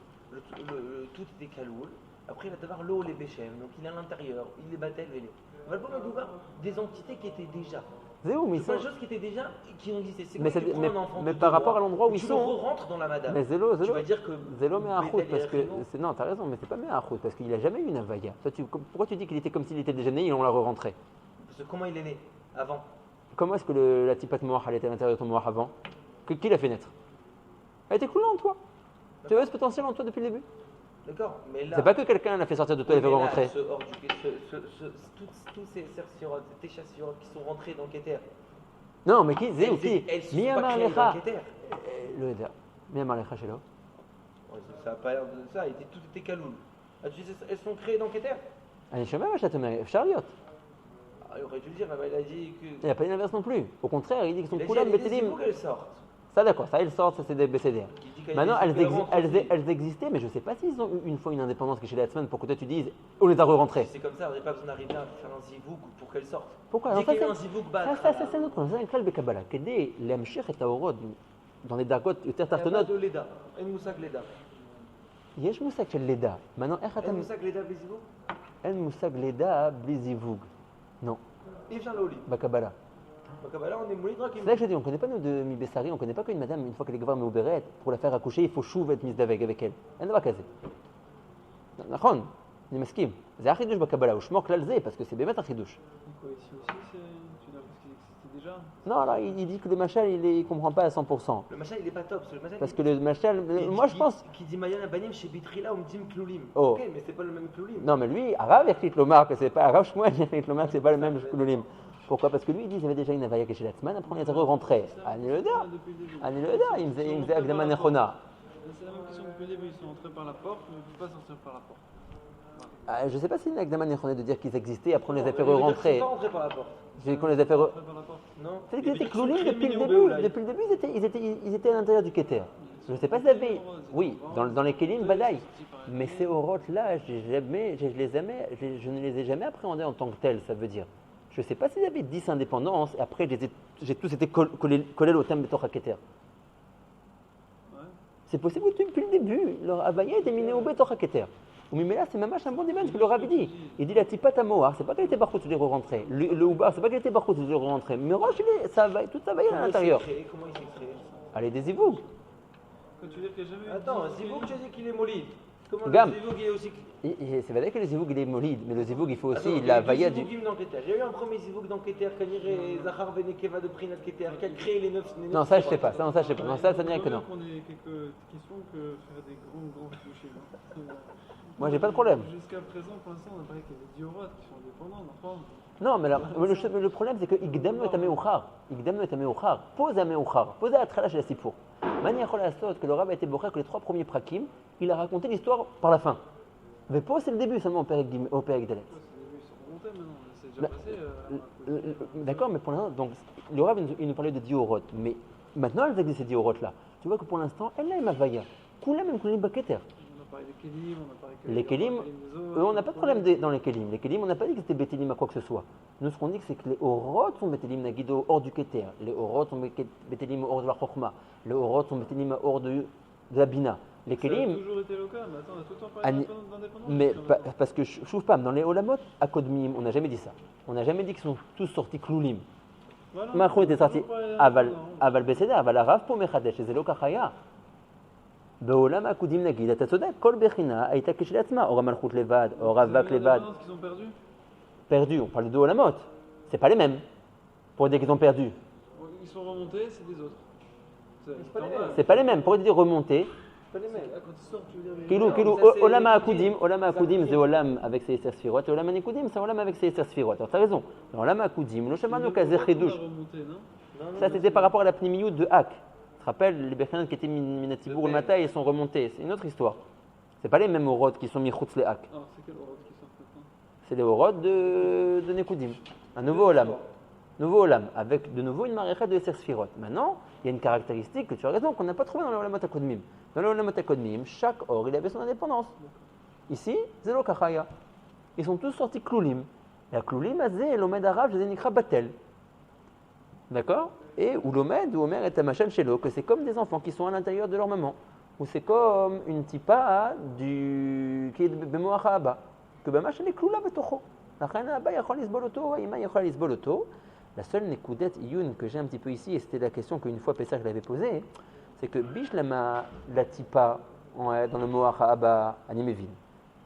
tout était Kaloul. Après il va devoir l'eau, les Béchem, donc il est à l'intérieur, il les battait, il les. On va le voir des entités qui étaient déjà. C'est où, mais c'est pas des choses qui étaient déjà, qui ont existé. C'est mais par rapport à l'endroit où ils sont. Tu rentres dans la madame. Mais Zélo, tu vas dire que. Zélo met un route parce que. Non, t'as raison, mais c'est pas mis un route parce qu'il a jamais eu une avaya. Pourquoi tu dis qu'il était comme s'il était déjà né et on l'a re-rentré? Parce que comment il est né avant? Comment est-ce que la tipat moach elle était à l'intérieur de ton moach avant? Qui l'a fait naître? Elle était coulée en toi. Tu avais ce potentiel en toi depuis le début. D'accord, mais là. C'est pas que quelqu'un l'a fait sortir de toi et l'a fait rentrer. Tous ces cerciotes, ces chassiotes qui sont rentrés dans Keter. Non, mais qui? Qui? Miyamar Lecha. Le Eder. Miyamar Lecha chez l'eau. Ça n'a pas l'air de ça, tout était kaloul. Elles sont créées dans Keter? Allez, chemin, ma chatte, chariot. Il aurait dû le dire, mais il a dit que. Il n'y a pas une inverse non plus. Au contraire, il dit qu'ils sont coulées, mais Bétélim. Il faut qu'elles sortent. Ça, d'accord, ça, elles sortent, ça, c'est des BCDR. Maintenant, elles existaient, mais je ne sais pas s'ils ont eu une fois une indépendance qui chez les Hatzman pour que toi tu dises, on les a re-rentrés. C'est comme ça, on n'a pas besoin d'arriver à faire un zivouk pour qu'elles sortent. Pourquoi? Dès qu'il y a un zivouk bas. Ça, c'est un autre problème. C'est un klal bekabala. Qu'aider l'amshir et taorod dans les dargot, le terre tartonot. de Leda. En moussak Leda. Yesh moussak shel Leda. Maintenant, en moussak Leda blizivouk? En moussak Leda blizivouk. Non. Et vient l'oli. Bakabala. Bakabala, on est moulidra qui. C'est là que je dis, on ne connaît pas nous de Mibessari, on ne connaît pas qu'une madame, une fois qu'elle est gavard meuberet, pour la faire accoucher, il faut chouve être mise avec elle. Elle ne va pas caser. D'accord? Je מסכים. זה החידוש בקבלה, הוא שמו כלל זה, parce que c'est באמת החידוש. Quoi, ici aussi, tu dois parce qu'il existait déjà? Non, là, il dit que le machal, il ne comprend pas à 100%. Le machal, il n'est pas top. Parce que le machal, moi je pense. Qui dit Mayan Abanim chez Bitrila, on me dit Kloulim. Oh. Ok, mais c'est pas le même Kloulim. Non, mais lui, Arabe, il a Lomar, que c'est pas Arabe, moi, il a Lomar, c'est pas le même Kloulim. Pourquoi? Parce que lui, il dit qu'il y avait déjà une avaya chez Latzman, après on les a re-rentrés. Ani le da, il me faisait Agdaman Nechona. C'est la même question depuis le début, ils sont entrés par la porte, mais ils ne peuvent pas sortir par la porte. Je ne sais pas si Nagdaman est de dire qu'ils existaient, après on les a fait Ils re-rentrer. sont pas rentrés par la porte. C'est qu'on les a fait Après, par la porte. Non. C'est qu'ils étaient cloués Ils sont depuis le très début. mignons, Depuis le début, ils étaient à l'intérieur du Keter. Je ne sais pas si vous avez. Oui, dans les Kélim, Badaï. Mais ces orotes-là, je ne les ai jamais appréhendés en tant que tels, ça veut dire. Je ne sais pas s'ils avaient 10 indépendances, et après, j'ai tous été collés au thème de Torah Keter. Ouais. C'est possible que depuis le début, leur Avaya était miné au Torah Keter. Ou mais là, c'est mamash un bon débat, ce que le Rabbi dit. Il dit la tipa tamoar, c'est pas qu'elle était barcout, tu les re-rentrer. Le Oubar, c'est pas qu'elle était barcout, tu les re-rentrer. Mais Roche, tout ça va y à l'intérieur. Comment il s'est créé? Allez, des zivoug. Quand tu veux dire qu'il n'y a jamais eu. Attends, Zivoug, tu as dit qu'il est molide. Comment Gam. le Zivoug est aussi. C'est vrai que le zivoug, il est molide, mais le zivoug, il faut aussi Attends, la il y a vaya eu deux du. Zivougim dans Keter. Il y a eu un premier Zivoug dans Keter, Kanir et Zahar Ben Nekeva de Prinat Keter, qui a créé les 9. Non, ça, je sais pas. Ça, je sais pas. Non, ça dirait que non. On est quelques questions que faire des grands bouchers. Moi, j'ai pas de problème. Jusqu'à présent, pour l'instant, on a parlé qu'il y avait Diorot qui sont indépendants, enfin. Non, mais le problème, c'est que Igdam no tameuchar. Igdam no tameuchar. Pose à meuchar. Pose à Atrala chez la Sipour. Maniachol Asot, que le Rav a été boché que les 3 premiers prakim, il a raconté l'histoire par la fin. Mais pose, c'est le début seulement au Père Gdalet. Ils sont remontés maintenant, c'est déjà passé. D'accord, mais pour l'instant, donc, le Rav, il nous parlait de Diorot. Mais maintenant, elles existent ces Diorot-là. Tu vois que pour l'instant, elle a une Mavaya. Kula même Kulim Baketer. On a parlé des Kélim, on a parlé que. Les Kélim, on n'a pas de problème dans les Kélim. Les Kélim, on n'a pas dit que c'était Bétélim à quoi que ce soit. Nous, ce qu'on dit, c'est que les Orot sont Bétélim Nagido hors du Keter. Les Orot sont Bétélim hors de la Chokhma. Les Orot sont Bétélim hors de la Bina. Les Kélim. Ça a toujours été le cas, mais attends, on a tout le temps parlé d'indépendance. Mais parce que je trouve pas, dans les Olamot, à Kodmim, on n'a jamais dit ça. On n'a jamais dit qu'ils sont tous sortis Kloulim. Macron était sorti Aval Beseda, Aval Arav pour Mechadesh, et Zelo Kachaya. בעולם הקודים נגיד, אתה צודק, כל בחינה הייתה כשלעצמה, אור המלכות לבד, אור אבק לבד. Qu'ils ont perdu. Perdu, on parle de deux olamot. C'est pas les mêmes. Pour dire qu'ils ont perdu. Ils sont remontés, c'est des autres. C'est pas les mêmes. Pour dire remonter. Pas les mêmes. Quand ils sortent, tu veux dire. Kilou, olam akudim, c'est olam avec ses Yetzer Sfirot, et olam anikudim, c'est olam avec ses Yetzer Sfirot. Alors t'as raison. Olam akudim, lo shemanu kazer chidush. Ça c'était par rapport à la pnimiyut de Hak. Tu te rappelles, les Bechnanan qui étaient Minatibour le matin, ils sont remontés. C'est une autre histoire. C'est pas les mêmes orot qui sont michutz les Hak. Alors c'est quel orot qui sort maintenant? C'est les orot de Nekudim. Un nouveau olam. Nouveau olam, avec de nouveau une marécha de Yetzer Sfirot. Maintenant, il y a une caractéristique que tu as raison, qu'on n'a pas trouvé dans le olamot akodmim. Dans le olamot akodmim, chaque or, il avait son indépendance. Ici, zélo kachaya. Ils sont tous sortis kloulim. Et à kloulim, azé, l'omed arabe, je nikra batel. D'accord? Et ou l'omed, ou omer et amachal shelo, que c'est comme des enfants qui sont à l'intérieur de leur maman. Ou c'est comme une tipa qui est bemoacha abba. Que bamachal est kloula betocho. La seule nekoudet iyun que j'ai un petit peu ici, et c'était la question qu'une fois Pessah je l'avais posée, c'est que Bishlama la tipa dans le Moach Abba Animevin.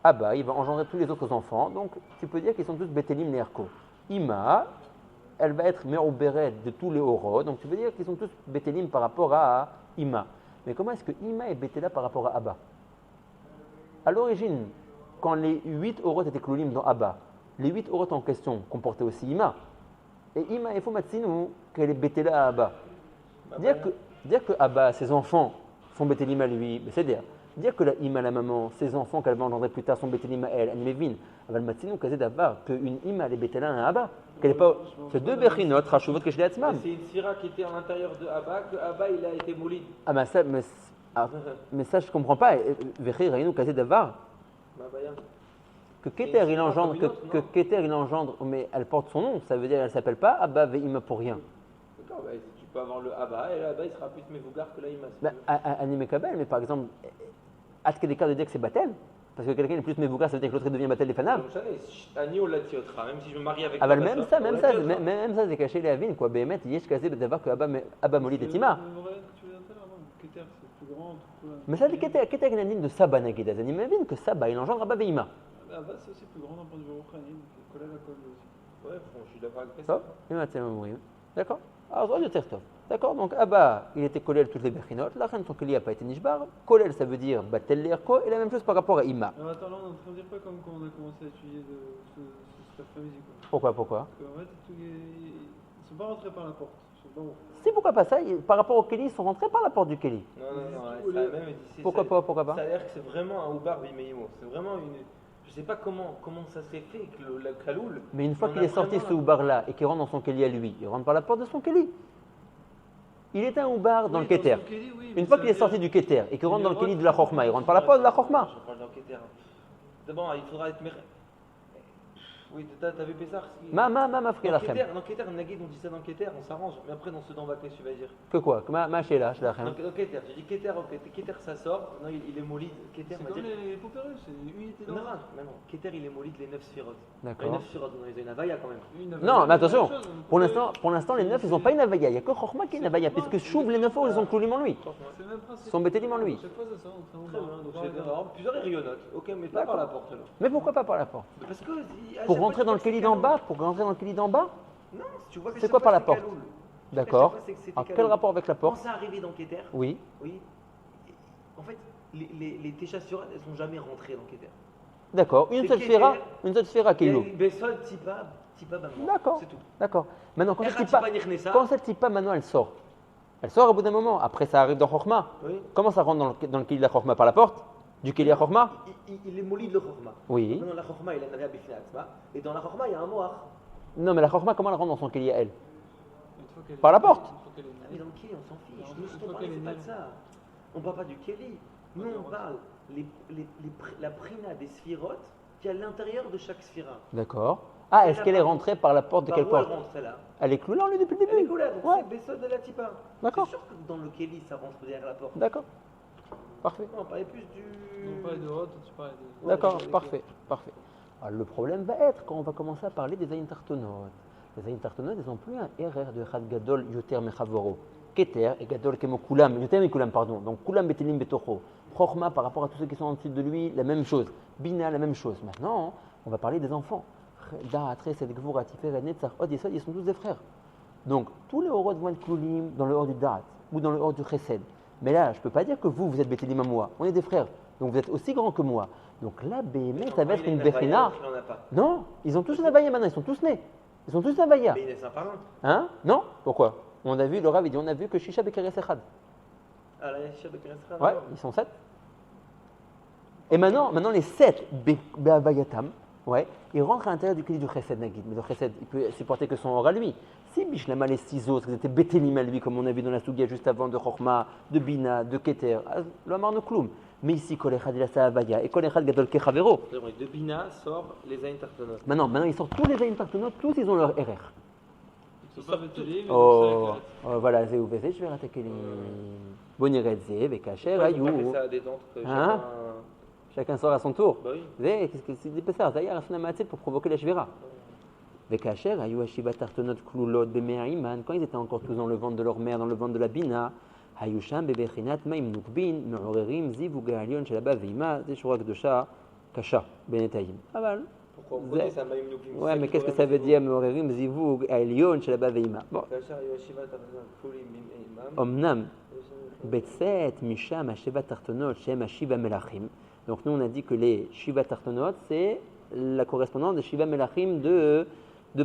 Abba, il va engendrer tous les autres enfants, donc tu peux dire qu'ils sont tous Betelim Nerko. Ima, elle va être Merouberet de tous les Oro, donc tu peux dire qu'ils sont tous Betelim par rapport à Ima. Mais comment est-ce que Ima est Betela par rapport à Abba? À l'origine, quand les 8 Orot étaient Klolim dans Abba, les 8 Orot en question comportaient aussi Ima. Et Ima et Fomatsinu, qu'elle est Betela à Abba. Dire que Abba, ses enfants, sont Betelim à lui, c'est dire. Dire que la Ima, la maman, ses enfants qu'elle va engendrer plus tard sont Betelim à elle, Animevin, Aval Matsinu, Kazed Abba, qu'une Ima, elle est Betela à Abba. Qu'elle est pas. C'est deux Bechinot, Rachuvot, que je l'ai à Tzmam. C'est une sphira qui était à l'intérieur de Abba, que Abba il a été moulide. Ah, mais ça, je comprends pas. Vechi, Raïnou, Kazed Abba. Que Keter il engendre, mais elle porte son nom, ça veut dire qu'elle ne s'appelle pas Abba Ve'ima pour rien. D'accord, bah, tu peux avoir le Abba, et l'Abba il sera plus Mevougar que la Ima. Anime Kabel, mais par exemple, est-ce qu'il y a des cas de dire que c'est Batel? Parce que quelqu'un est plus Mevougar, ça veut dire que l'autre devient Batel des Fanav. Ani ou la Tiotra, même si je me marie avec ah, même ça, c'est caché les Avin, quoi. Bémet, Yesh Kazé, d'avoir que Abba Molid et Tima. Mais ça, c'est Keter qui a une de Saba Nagida. Ça imagine que Saba, il engendre Abba Ve'ima. Abba, c'est aussi plus grand d'un point de vue Roukhani, donc collègue à Kolbe aussi. Ouais, bon, je suis d'accord avec ça. D'accord. Alors, droit de Tertov. D'accord. Donc, Abba, il était collé à toutes les Bechinot. La reine, son Keli n'a pas été Nishbar. Kolel, ça veut dire Batel Lerko. Et la même chose par rapport à Ima. Alors, attends, là, on est en train de dire pas comme quand on a commencé à étudier cet après-midi. Pourquoi? Parce qu'en fait, ils ne sont pas rentrés par la porte. Si, pourquoi pas ça? Par rapport au Keli, ils sont rentrés par la porte du Keli. Non, ça a même dit. Pourquoi pas? Ça a l'air que c'est vraiment un Oubar Bimeimo. C'est vraiment une. Je sais pas comment ça s'est fait que le Kaloul. Mais une fois on qu'il a est sorti vraiment ce Oubar-là et qu'il rentre dans son Kéli à lui, il rentre par la porte de son Kéli. Il est un Oubar dans le Keter. Une fois qu'il est sorti du Keter et qu'il rentre dans le Kéli de la Chorma, il rentre par la porte de la Chorma. Je parle dans le Keter. D'abord, il faudra être. Oui, t'as vu Pessar Ma frère la Dans le Keter, Nagid, on dit ça dans le Keter, on s'arrange. Mais après, dans ce dans Bakay, tu vas dire. Que quoi? Ma chez là, je la Dans le Keter, j'ai dit Keter, ok. Keter, ça sort. Non, il est molide. Keter, C'est comme les Popérus, c'est une unité Non, dans non. Keter, il est molide les 9 sphirotes. D'accord. Les 9 sphirotes, non, ils ont une avaya quand même. Non, mais attention, pour l'instant, les 9, ils n'ont pas une avaya. Il n'y a que Chorma qui a une avaya, puisque Chouv, les 9 euros, ils ont cloulim en lui. C'est le même principe. Ils sont bétélim en lui. Chaque fois, ça sort. Très bien, donc c'est alors, plusieurs rayonnotes. Ok, mais pas par la porte alors. Mais pourquoi pas par la porte? Parce que. Pour rentrer dans le Kéli d'en bas? Pour rentrer dans le Kéli d'en bas? Non, tu vois que C'est chaque quoi fois, par la c'est porte? Kaloul. D'accord. Chaque fois, c'est Alors, quel Kaloul. rapport avec la Quand porte? c'est arrivé dans Keter, Oui. oui. En fait, les Téchassurat, elles sont jamais rentrées dans Keter. D'accord. C'est Keter. Une seule sphère à Il y a Kélo. une Bessol, Tipa, Bamwa. D'accord. C'est tout. D'accord. Maintenant, quand cette Tipa, Tipa, Nirnesa. quand cette Tipa, maintenant, elle sort. Elle sort au bout d'un moment. Après, ça arrive dans Chorma. Oui. Comment ça rentre dans le Kéli de la Chorma? Par la porte? Du Kéli à Chorma? Il est molide le Chorma. Oui. Dans la Chorma, il a un Bifne Atzma. Et dans la Chorma, il y a un Moar. Non, mais la Chorma, comment elle rentre dans son Kéli à elle? Par la porte. Ah, mais dans le Kéli, on s'en fiche. Nous, ce qu'on parle, c'est pas de ça. On parle pas du Kéli. Nous, on parle la prina des sphirotes qui est à l'intérieur de chaque sphira. D'accord. Ah, est-ce qu'elle est rentrée par la porte de quelle Par où elle porte? rentre, celle-là? Elle est clouée en lui depuis le Elle est début. coulée, donc Ouais. c'est Bessol de la Tipa. D'accord. C'est sûr que dans le Kéli, ça rentre derrière la porte. D'accord. Parfait. Non, on parlait plus du. On parlait de Roth, tu parlais de. Ouais, D'accord, je- parfait. Alors, le problème va être quand on va commencer à parler des Aïn Tartonot. Les Aïn Tartonot, ils n'ont plus un RR de Chad Gadol Yoter Mechavoro. Keter et Gadol Kemo Kulam. Yoter et Kulam, pardon. Donc Kulam Betelim Betocho. Chorma par rapport à tous ceux qui sont en dessous de lui, la même chose. Bina, la même chose. Maintenant, on va parler des enfants. Da'at, Chesed, Gvura, Tiferet, Netzach, Od, Yesod, ils sont tous des frères. Donc, tous les Horot vont être Klulim dans le hors du Da'at ou dans le hors du Chesed. Mais là, je ne peux pas dire que vous êtes Betelim à moi. On est des frères. Donc, vous êtes aussi grands que moi. Donc là, Béhémet, ça va être une Bechina. Il n'en a pas. Non, ils ont tous une Avaya maintenant, ils sont tous nés. Ils sont tous Avaya. Mais il est sympa, hein. Hein? Non? Pourquoi? On a vu, le Rav, il dit, on a vu que Shisha Bekeres Echad. Ah, la Yeshiva de Keresra. Ouais, ils sont 7. Et maintenant les 7 Be'avayatam, ouais, ils rentrent à l'intérieur du Kéli du Chesed Nagid. Mais le Chesed, il peut supporter que son or à lui. Si Bishlama les 6 autres, ils étaient Betelim à lui, comme on a vu dans la Sougia juste avant, de Chorma, de Bina, de Keter, le Amarno Kloum. Mais ici, Kol Echad il a sa Avaya, et Kol Echad Gadol Kechavero. De Bina sort les Aïn Tartonot. Maintenant, ils sortent tous les Aïn Tartonot, tous ils ont leur RR. Ils sont pas Betelim, mais Oh, voilà, c'est ouvert, je vais rattaquer les. Boniredze, Vekacher, Ils ont Ayou. pas fait ça à détente. Hein? Chacun sort à son tour. Bah oui. Qu'est-ce que c'est des ça? D'ailleurs, un matzet pour provoquer la shvira. Vekacher, Ayou, Ashiva, Tartonot, Kloulot, Bemeaiman, quand ils étaient encore tous dans le ventre de leur mère, dans le ventre de la Bina, Hayusham, Bebechinat, Maim, Nukbin, Meorerim, Ziv, ou Gaalion, Shelaba, Veima, Zeshurak de Shah, Kasha, Benetaïm. Ah, voilà. Pourquoi on connaît ça, Maïm Nukim? Ouais, mais qu'est-ce que ça veut dire, Meorerim, Ziv, ou Gaalion, Shelaba, Veima? Bon, Kachar, Yeshiva, Tartonot, Kulim, Bim, Imam. Omnam. Betset, Misham, Shiva Tartonot, Shem, Shiva Melachim. Donc nous on a dit que les Shiva Tartonot, c'est la correspondance de Shiva Melachim de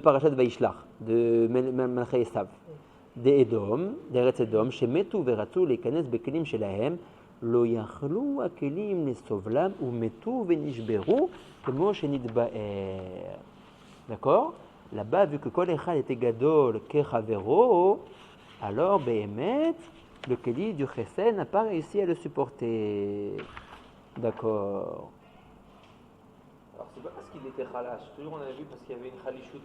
Parashat Vaishlach, de Melachei Esav. Des Edom, des Eretz Edom, Shemetu Veratu, les Kanes Bekelim Shelahem, Lo Yachlu Akelim Nesovlam, ou Metu Venishberu, Kemo Shenidbaer. D'accord? Là-bas, vu que Kol Echad était Gadol Kechavero, alors Behemet, le Kéli du Chesed n'a pas réussi à le supporter. D'accord. Alors, c'est pas parce qu'il était khalash. Toujours, on avait vu parce qu'il y avait une khalishout.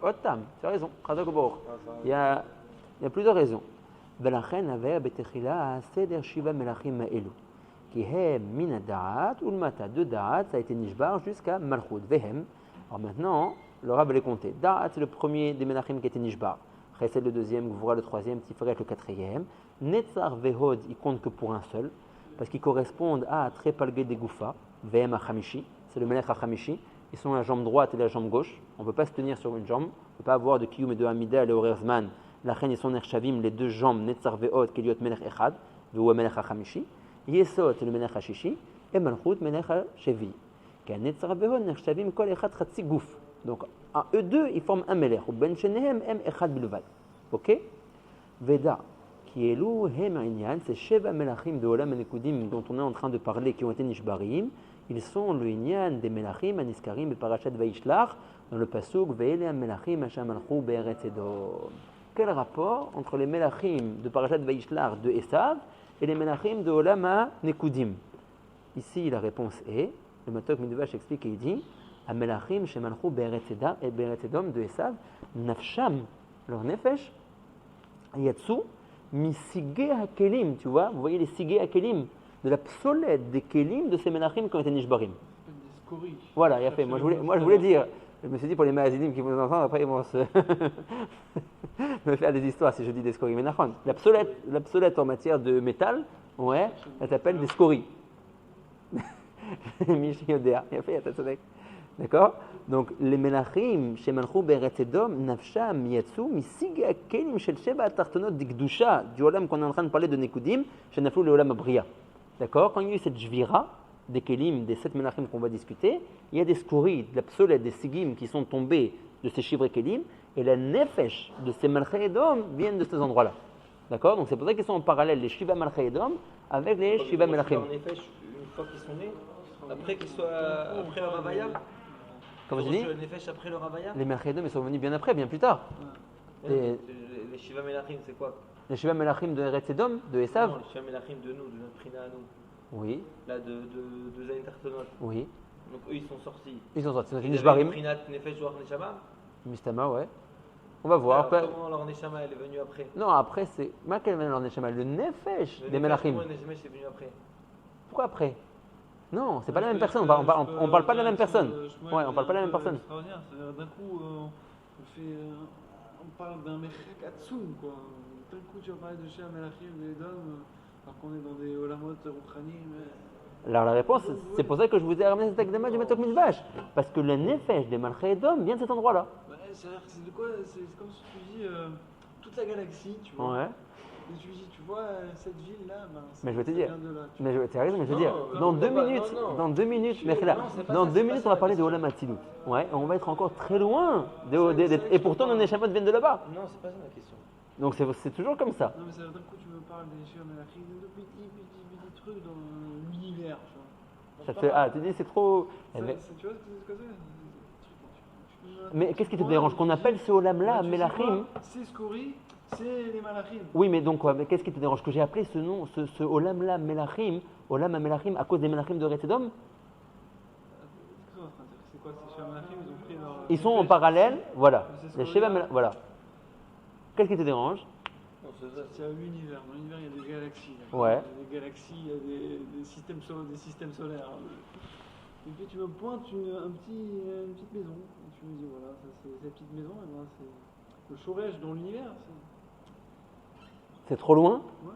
Otam, tu as raison. Il y a plusieurs raisons. ולכן avait בתחילה סדר 7 מלכים האלו. כי הם מן הדעת ולמטה. De da'at, ça a été nishbar jusqu'à malchut. Vehem. Alors maintenant, le Rav va les compter. Da'at, c'est le premier des melachim qui a été nishbar. Chesed le deuxième, Gvura le troisième, Tiferet le quatrième. Netzar Vehod, il compte que pour un seul, parce qu'ils correspondent à Trepalge de Goufa, Vehem Achamishi, c'est le Melech Achamishi. Ils sont la jambe droite et la jambe gauche. On ne peut pas se tenir sur une jambe, on ne peut pas avoir de Kiyum et de Hamida et de Horerzman. La reine, ils sont Nershavim, les deux jambes, Netzar Vehod, Keliot Melech Echad, Vehu Melech Achamishi. Yesod, c'est le Melech Hashishi, et Malchut, Melech Hashevi. Car Netzar Vehod, Nershavim, Kol Echad Chatsi Gouf. Donc, eux deux, ils forment un Melech. Ou Ben Shenehem, Em Echad Bilvad. Ok? Veda, qui est l'ou, Hem Inyan, c'est Sheva Melachim de Olam Nekudim dont on est en train de parler, qui ont été Nishbarim. ils sont le Inyan des Melachim, Aniskarim et Parashat Vaishlach, dans le Pasuk Ve'ele Melachim Hashem Alchou Be'eretz Edom. Quel rapport entre les Melachim de Parashat Vaishlach de Esav et les Melachim de Olam Nekudim? Ici, la réponse est, le Matok Midrash explique et il dit Melachim Hashem Alchou Be'eretz Edom de Esav, Nafsham, leur Nefesh, Yatsu, Misigé Hakelim, tu vois, vous voyez les Sigé Hakelim, de la psolète des Kelim de ces Melachim qui ont été Nishbarim. Des scories. Voilà, il a fait. Moi, je voulais dire, je me suis dit pour les Mahazidim qui vont nous entendre, après ils vont me faire des histoires si je dis des scories. Mais nachon, la psolète en matière de métal, ouais, elle s'appelle des scories. Michi Yodea, il a fait, d'accord? Donc, les Melachim, chez Malchou Be'eretz Edom, Nafsham, Yatsu, Misig Akelim, Shel Sheba Tartonot Dikdusha, du Olam qu'on est en train de parler de Nekudim, chez Naflou le Olam Abria. D'accord? Quand il y a eu cette Jvira, des Kelim, des 7 Melachim qu'on va discuter, il y a des Skouris, de la psolète, des Sigim qui sont tombés de ces Shivre Kelim, et la Nefesh de ces Malchei Edom viennent de ces endroits-là. D'accord? Donc c'est pour ça qu'ils sont en parallèle, les Shiva Malchei Edom, avec les Shiva Melachim. En effet, une fois qu'ils sont nés, après qu'ils soient après leur Havaya, comme je dis, après leur Havaya, les Malchei Edom ils sont venus bien après, bien plus tard. les Shiva Melachim, c'est quoi? Les Shiva Melachim de Eretz Edom, de Esav. Non, les Shiva Melachim de nous, de notre Prina à nous. Oui. Là, de Zayin Tartonot. Oui. Donc eux, ils sont sortis. Ils sont sortis. Ils ont Ils fini avaient Shbarim. une Prinat Nefesh Jouar Neshama. Mistama, ouais. On va voir. Alors, comment leur Neshama elle est venue après? Non, après c'est. Quel est leur Neshama? Le Nefesh des Melachim. Comment le Neshama est venu après? Pourquoi après? Non, c'est pas la même personne. On parle pas de la même personne. Ouais, on parle pas de la même personne. D'un coup, on parle d'un Mechak Atsum, quoi. D'un coup, tu vas parler de Shem Melachim, des Edom, alors qu'on est dans des Olamot Rouchanim. Alors la réponse, c'est pour ça que je vous ai ramené cet akdama du Matok Midrash. Parce que le Nefesh des Malchei Edom vient de cet endroit-là. Ouais, c'est de quoi? C'est comme si tu dis toute la galaxie, tu vois. Ouais. Et tu dis, tu vois, cette ville-là, ben, Mais je vais te dire. vient de là, tu Mais tu as raison, mais je veux Non, dire, non, dans non, 2 non, minutes, non, non. dans 2 minutes, mais là, Non, c'est pas dans ça, 2 c'est minutes, pas on va ça, parler de la Olam Hatzilut. Ouais, on va être encore très loin. C'est Et pourtant, nos Neshamot viennent de là-bas. Non, c'est pas ça la question. Donc c'est toujours comme ça. Non, mais ça, d'un coup, tu me parles des Shem Melachim, de petits trucs dans l'univers, tu vois. Ça te fait, tu dis c'est trop. Tu vois ce que c'est? Mais qu'est-ce qui te dérange qu'on appelle ce Olam-là Melachim? C'est Skori, c'est les Malachim. Oui, mais donc quoi? Mais qu'est-ce qui te dérange que j'ai appelé ce nom, ce Olam-là Melachim, Olam Melachim à cause des Melachim de Retedom? C'est quoi? C'est Shem Melachim, ils ont pris leur. Ils sont en parallèle, voilà. C'est ce Les qu'on Sheva dit. Melachim, voilà. Qu'est-ce qui te dérange? Non, c'est ça. C'est l'univers. Dans l'univers, il y a des galaxies. Là. Ouais. Il y a des galaxies, il y a des systèmes solaires. Et puis tu me pointes une petite maison. Et tu me dis, voilà, ça, c'est cette petite maison. Et ben, c'est le Shoresh dans l'univers. C'est trop loin? Ouais.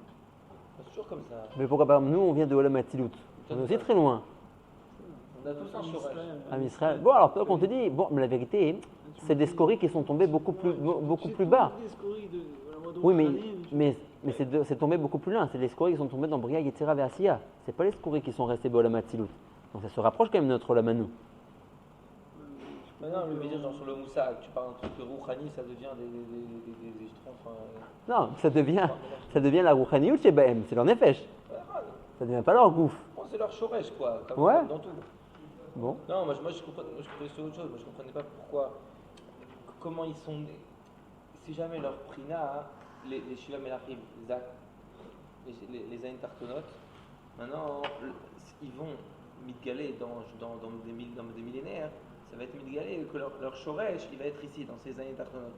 C'est toujours comme ça. Mais pourquoi pas? Nous, on vient de Olam Hatzilut. On est aussi très loin. On a tous un Shoresh. À Israël. Bon, alors, on te dit, bon, mais la vérité, c'est des scories qui sont tombés beaucoup plus bas. Oui, mais c'est tombé beaucoup plus loin. C'est les scories qui sont tombés dans Bria, Yetzira et Asiya. C'est pas les scories qui sont restés Olam Hatzilut. Donc ça se rapproche quand même de notre Olam Hanu. Maintenant, le dire genre sur le Moussa, tu parles d'un truc de Rouhani, ça devient des jetrons. Non, ça devient la Rouhaniyut chez Bahem. C'est leur Nefesh. Ça devient pas leur gouffre. Bon, c'est leur Shoresh, quoi. Comme Ouais. dans tout. Bon. Non, moi je comprenais sur autre chose. Moi je comprenais pas pourquoi. Comment ils sont nés. Si jamais leur Prina, les Shiva Melachim, Zach, les Zayin Tartonot, maintenant ils vont mitgaler dans des millénaires, ça va être mitgalé que leur Shoresh, il va être ici, dans ces Zayin Tartonot.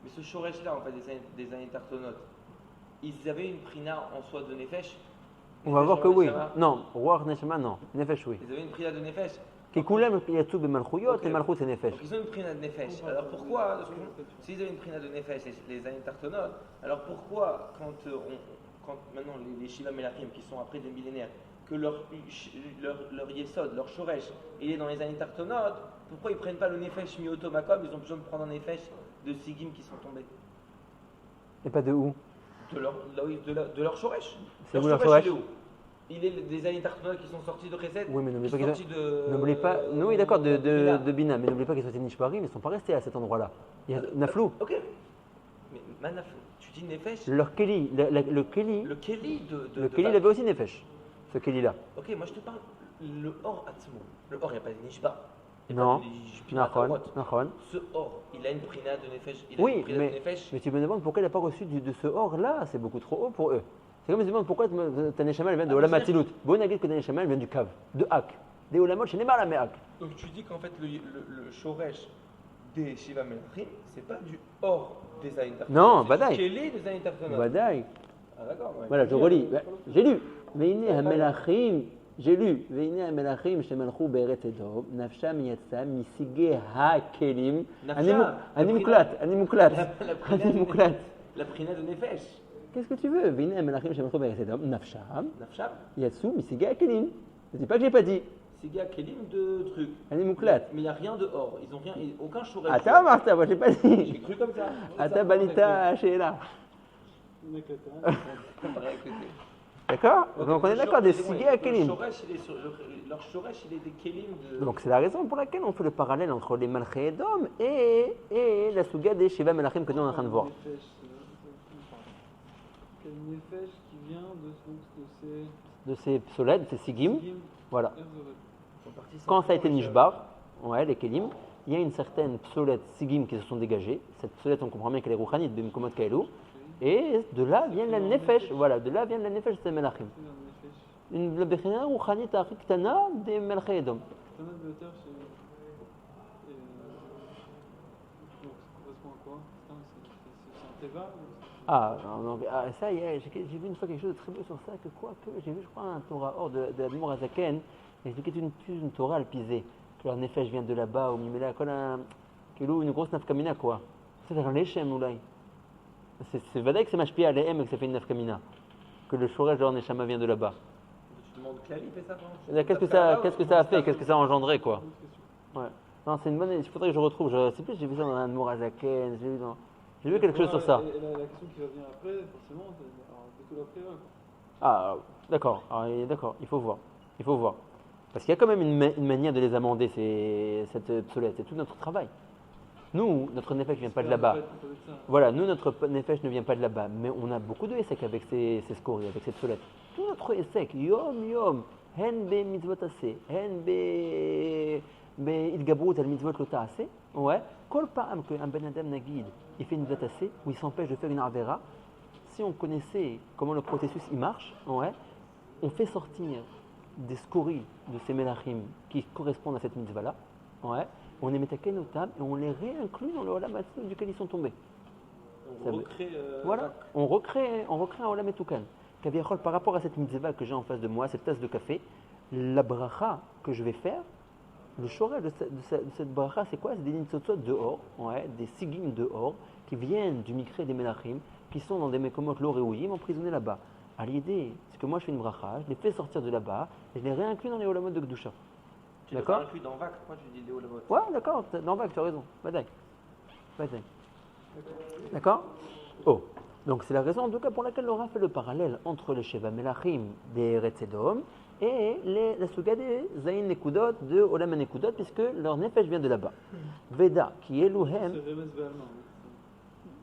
Mais ce Shoresh là, en fait, des Zayin Tartonot, ils avaient une Prina en soi de Nefesh. On va voir que oui. Non, Ruach Neshama, non. Nefesh, oui. Ils avaient une Prina de Nefesh. Qui koulem yatou b'malchuyot, et malchut c'est Nefesh. Donc ils ont une prina de Nefesh. Alors pourquoi, s'ils avaient une prina de Nefesh, les Zayin Tartonot, alors pourquoi quand maintenant les Shiva Melachim qui sont après des millénaires, que leur Yesod, leur Shoresh, il est dans les Zayin Tartonot, pourquoi ils ne prennent pas le Nefesh Mioto Makom, ils ont besoin de prendre un Nefesh de Sigim qui sont tombés? Et pas de où? De leur Shoresh. C'est où leur Shoresh? Il est des Zayin Tartonot qui sont sortis de Chesed. Oui, mais n'oublie pas qu'ils sont. N'oublie pas. Oui, d'accord, de Bina, mais n'oublie pas qu'ils sont Nishbarim, ils ne sont pas restés à cet endroit-là. Il y a Naflou. Ok. Mais Manaflou, tu dis Nefesh. Leur Keli, le Keli. Le Keli de Le Keli, il avait aussi Nefesh. Ce Keli-là. Ok, moi je te parle. le or Atzmo, le or, il n'y a pas de Nishba. Non. Nachon. Ce or, il a une prina de Nefesh. Oui, mais tu me demandes pourquoi il n'a pas reçu de ce or-là, c'est beaucoup trop haut pour eux. C'est comme si tu me demandes pourquoi ta Neshama elle vient de Olam Atzilut. Bon, Nagid que ta Neshama elle vient du Kav, de Hak. Des Olamot, chez Neymar la Me'ak. Donc tu dis qu'en fait le Shoresh des Shiva Melachim, c'est pas du or des Zayin Tartanon. Non, c'est Badaï. du Kélé des Zayin Tartanon. Badaï. Ah d'accord. Ouais. Voilà, je relis. J'ai lu. Veine HaMelachim. J'ai lu. Veine HaMelachim shemalchu be'eretz Edom. Nafsha miyatsa misige ha'kelim. Animuklat. La prina de Nefesh. Qu'est-ce que tu veux? Veine HaMelachim shemalchu be'eretz Edom. Nafsha yatsu misige ha'kelim. Ne dis pas que j'ai pas dit. Siga Kelim de trucs. Animuklat. Mais il n'y a rien de or. Ils ont rien, aucun Shoresh. Attends, Martha, moi j'ai pas dit. J'ai cru comme ça. Attends, Banita, Sheila. D'accord? Donc on est d'accord, des Sigé à Kelim. Leur Shoresh, il est des Kelim de. Donc c'est la raison pour laquelle on fait le parallèle entre les Malchei Edom et la Souga des Shiva Melachim que nous on est en train de voir. Quel Nefesh qui vient de ces psolèdes, de ces Sigim. Voilà. partie. Quand ça a été Nishbar, ouais, les Kelim, il y a une certaine psolète Sigim qui se sont dégagées. Cette psolète, on comprend bien qu'elle est Rouchanit, Bimkomot Kaelou. Et de là vient la Nefesh. Voilà, de là vient la Nefesh de Melachim. La Bechina Rouchanit Ariktana des Melchei Edom. Ça y est, j'ai vu une fois quelque chose de très beau sur ça, j'ai vu, je crois, un Torah hors de l'Admour Azaken, et j'ai dit une Torah alpisée, que leur Nefesh vient de là-bas, ou Mimela, une grosse nafkamina, quoi. C'est un Lechem, Oulai. C'est vrai que c'est Mashpia à l'Ehem que ça fait une nafkamina, que le Shoresh de leur Neshama vient de là-bas. Tu demandes Clary fait ça, Qu'est-ce que ça a fait, qu'est-ce que ça a engendré, quoi. Ouais. Non, c'est une bonne. Il faudrait que je retrouve. Je sais plus, j'ai vu ça dans l'Admour Azaken, j'ai vu quelque chose sur ça. Et la question qui va venir après, forcément, c'est tout l'après. Ah, d'accord. D'accord, il faut voir. Parce qu'il y a quand même une manière de les amender, cette psolète. C'est tout notre travail. Nous, notre nefesh ne vient pas de là-bas. Voilà, nous, notre nefesh ne vient pas de là-bas. Mais on a beaucoup de essek avec ces scories, avec cette psolète. Tout notre essek, yom, hen be mitzvot aseh, hen be idgabrut al mitzvot lo ta'aseh. Ouais. Kol pa'am qu'un ben adam nagid, il fait une mitzvot aseh, où il s'empêche de faire une avera. Si on connaissait comment le processus il marche, ouais, on fait sortir des scories de ces melachim qui correspondent à cette mitzvah-là, ouais, on les met à kenotam et on les réinclut dans le olam duquel ils sont tombés. On recrée un olam etukan. Kaviachol, par rapport à cette mitzvah que j'ai en face de moi, cette tasse de café, la bracha que je vais faire, le shorel de cette bracha, c'est quoi? C'est des nitzotzot dehors, ouais, des sigim dehors, qui viennent du mikré des melachim, qui sont dans des mekomot lo reouim, emprisonnés là-bas. À l'idée, c'est que moi je fais une bracha, je les fais sortir de là-bas, et je les réinclus dans les olamot de Kedusha. D'accord? Tu les réinclus dans Vak, pourquoi tu dis les olamot? Ouais, d'accord, dans Vak, tu as raison. Badaï. D'accord? Oh, donc c'est la raison en tout cas pour laquelle Laura fait le parallèle entre les Sheva Melachim des Eretz Edom et la Souga des Zayin Nekudot de Olam Nekudot, puisque leur nefesh vient de là-bas. Veda, qui est Louhem.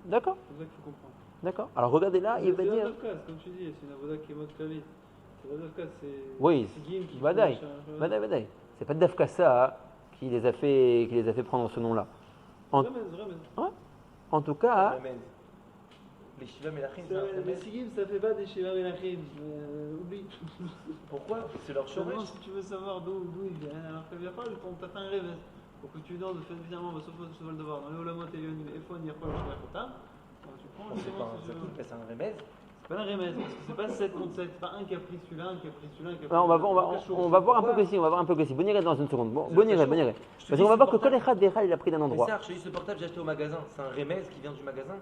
D'accord? C'est ça qu'il faut comprendre. D'accord. Alors regardez là, il va dire. Comme tu dis, c'est une avoda qui est mode clavier. C'est la dafka, c'est. Oui, Badaï. C'est pas Dafka ça qui les a fait prendre ce nom-là. En tout cas. Les Shiva Melachim, les Sigim, ça fait pas des Shiva Melachim. Oublie. Pourquoi? C'est leur Shoresh. Si tu veux savoir d'où il vient, alors qu'il n'y a pas le temps, t'as fait un rêve. Pour que tu donnes finalement, sauf ce vol de voir. Dans les Olamot et Yonim, Ephon, Yerkol, Shirakotam. C'est un remède. C'est pas un remède, parce que c'est pas 7 contre 7, c'est pas un qui a pris celui-là, un qui a pris celui-là, on va voir un peu que si. Bon, irait dans une seconde. Bon, irait. Parce qu'on va voir que Kol Echad Vecha, il a pris d'un endroit. Mais ça, je te dis, ce portable, j'ai acheté au magasin. C'est un remède qui vient du magasin.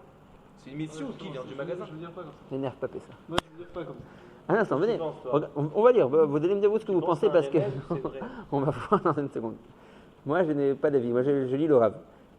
C'est une mission qui vient du magasin. Je veux dire pas comme ça. N'énerve pas, ça. Moi, je veux dire pas comme ça. Un instant, venez. On va lire. Vous allez me dire ce que vous pensez parce que. On va voir dans une seconde. Moi, je n'ai pas d'avis. Moi, je lis le Rav.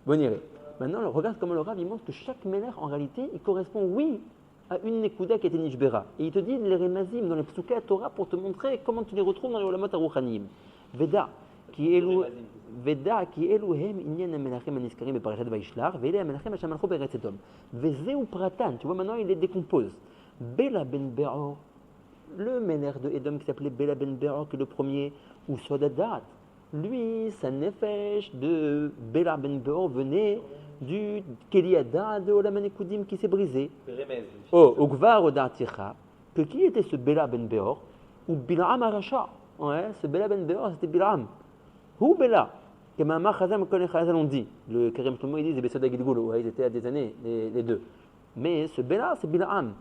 Bon, irait. Maintenant, regarde comment le Rav il montre que chaque Melech, en réalité, il correspond, oui, à une Nekuda qui était Nishbera. Et il te dit les Remazim dans les Psuké à Torah pour te montrer comment tu les retrouves dans les Olamot Aruchanim. Veda, qui est Elouhem, Inyan Melachim Aniskarim et Parashat Vaishlar, Vele Melachim Hashamalcho Beretz Edom. Vezeu Pratan, tu vois, maintenant, il les décompose. Bela ben Be'or, le Melech de Edom qui s'appelait Bela ben Be'or, qui est le premier, ou Sodadat. Lui, sa nefesh de Bela ben Beor venait du Keliada de Olam HaNekudim qui s'est brisé. Oh, Ogvar Odarticha, que qui était ce Bela ben Beor? Ou Bil'am Aracha. Ouais, ce Bela ben Beor, c'était Bil'am. Ou Bela, que Mama Chazam Kone Chazal on dit. Le Kerem Shlomo, il dit, c'est Besoda Gilgul, ouais, ils étaient à des années, les deux. Mais ce Bela, c'est Bil'am.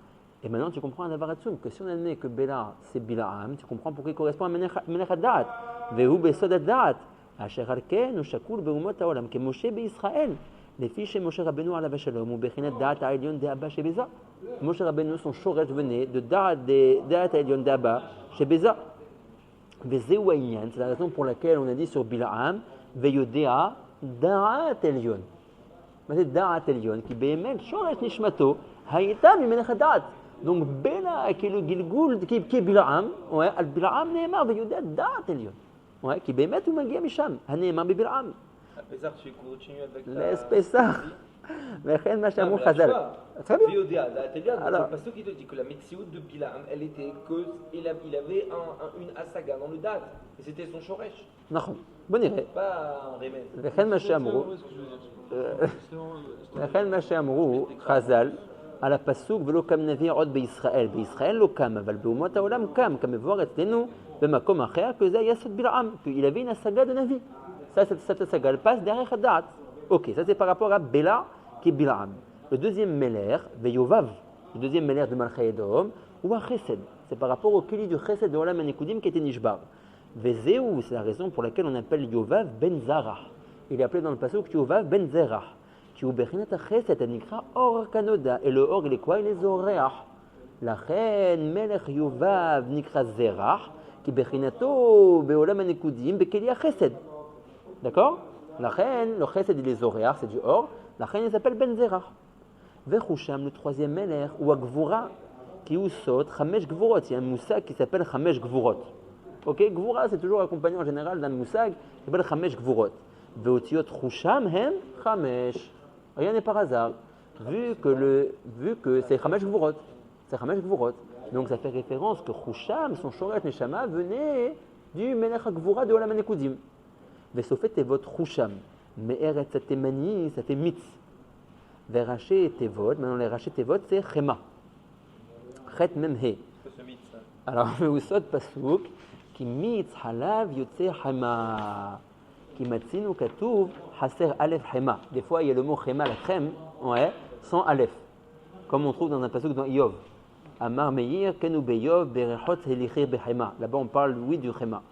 Et maintenant, tu comprends un Avaratsum, que si on a donné que Bela, c'est Bil'am, tu comprends pourquoi il correspond à Melech Hadat. Vehu Besod Hadat. Asher Alken, ou Shakul, Beumot Haolam, que Moshe Israël. Les fiches chez Moshe Rabbeinu alav shalom ou bechinat da'at ha'elyon de'aba chez Beza. Moshe Rabbeinu, son shoresh venait de da'at ha'elyon de'aba chez Beza. Vezeu ha'inyan, c'est la raison pour laquelle on a dit sur Bil'am, veyodea da'at ha'elyon. Mais c'est da'at ha'elyon qui be'emet shoresh nishmato ha'yeta mimelech ha'da'at. Donc Bela qui est le Gilgul, qui est Bil'am, ouais, al Bil'am ne'emar veyodea da'at ha'elyon. Ouais, qui be'emet ou magia misham, ha'ne'emar be'Bil'am. Pesach, tu continues avec laisse Pesach. Mais rien de machin, mon Chazal. Très bien. Alors, parce que qui te dit que la Metsiout de Bilam, elle était que il avait une asaga dans le date, et c'était son shoresh. Non, bon iré. Pas un remède. Rien de machin, rien de machin, Chazal. À la pasuk velo kam navir od beIsraël. BeIsraël lo kam, aval beumot haolam kam, comme voir etzlenu bemakom acher que ça yasod Bilam, qu'il avait une asaga de Navi. Ça, cette saga, elle passe derrière Hadat. Ok, ça c'est par rapport à Bela qui est Bil'am. Le deuxième Meler, Veyovav, le deuxième Meler de Malchaïdom, ou à Chesed. C'est par rapport au Keli du Chesed de Olam HaNekudim qui était Nishbar. Vezeu, c'est la raison pour laquelle on appelle Yovav ben Zarah. Il est appelé dans le passage Yovav ben Zerah. Qui ou Bechinat Chesed, Anikra Or Kanoda. Et le Or, il est quoi? Il est Zoreach. La reine Melech Yovav Nikra Zerah, qui Bechinato Beolam HaNekudim, Bekeli Chesed. D'accord? La reine, le chesed il est zoréach, c'est du or. La reine elle s'appelle Ben Zerah. Vechusham, le troisième meler, ou Agvura, qui ou sot, Chamesh Gvurot. Il y a un moussag qui s'appelle Chamesh Gvurot. Ok? Gvura, c'est toujours accompagné en général d'un moussag qui s'appelle Chamesh Gvurot. Veotiot Chusham, hem, Chamesh. Rien n'est par hasard. Vu que c'est Chamesh Gvurot. C'est Chamesh Gvurot. Donc ça fait référence que Chusham, son shoret Neshama, venait du Melech Gvura de Olam HaNekudim. Vesofet tevot Chusham, Me'eretz Temani, ça fait mitz. Veraché tevot, maintenant les raché tevot, c'est Chema. Chet mem he. Alors, vous saute pasuk, qui mitz halav yotze Chema. Qui matzinu katouv, haser alef Chema. Des fois, il y a le mot Chema, la crème, ouais, sans alef. Comme on trouve dans un pasuk dans Iyov. Amar meir, kenu beyov, berechot helichir bechema. Là-bas, on parle, oui, du Chema.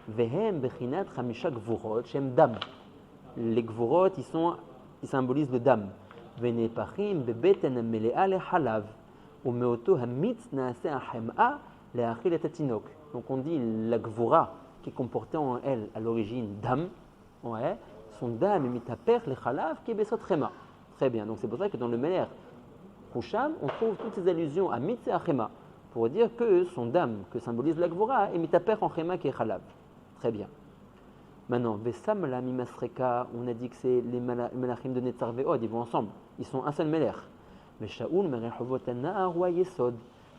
Vehem bechinat chamisha gvurot shem dam. Les gvurot, ils symbolisent le dam. Venepachim bebeten melea le halav. Ou meoto hamitz naase hachem'a leachil et atinok. Donc on dit la gvura qui comportait en elle à l'origine dam. Ouais, son dam est mitaper le halav qui est besot chema. Très bien. Donc c'est pour ça que dans le Meler Chusham, on trouve toutes ces allusions à mitz et à chema pour dire que son dam que symbolise la gvura est mitaper en chema qui est halav. Très bien. Maintenant, Vesam la Mimasreka, on a dit que c'est les Melachim de Netzar Ve'od, ils vont ensemble. Ils sont un seul Melech. Mais Shaoul Merechovot Nahar ou Yesod.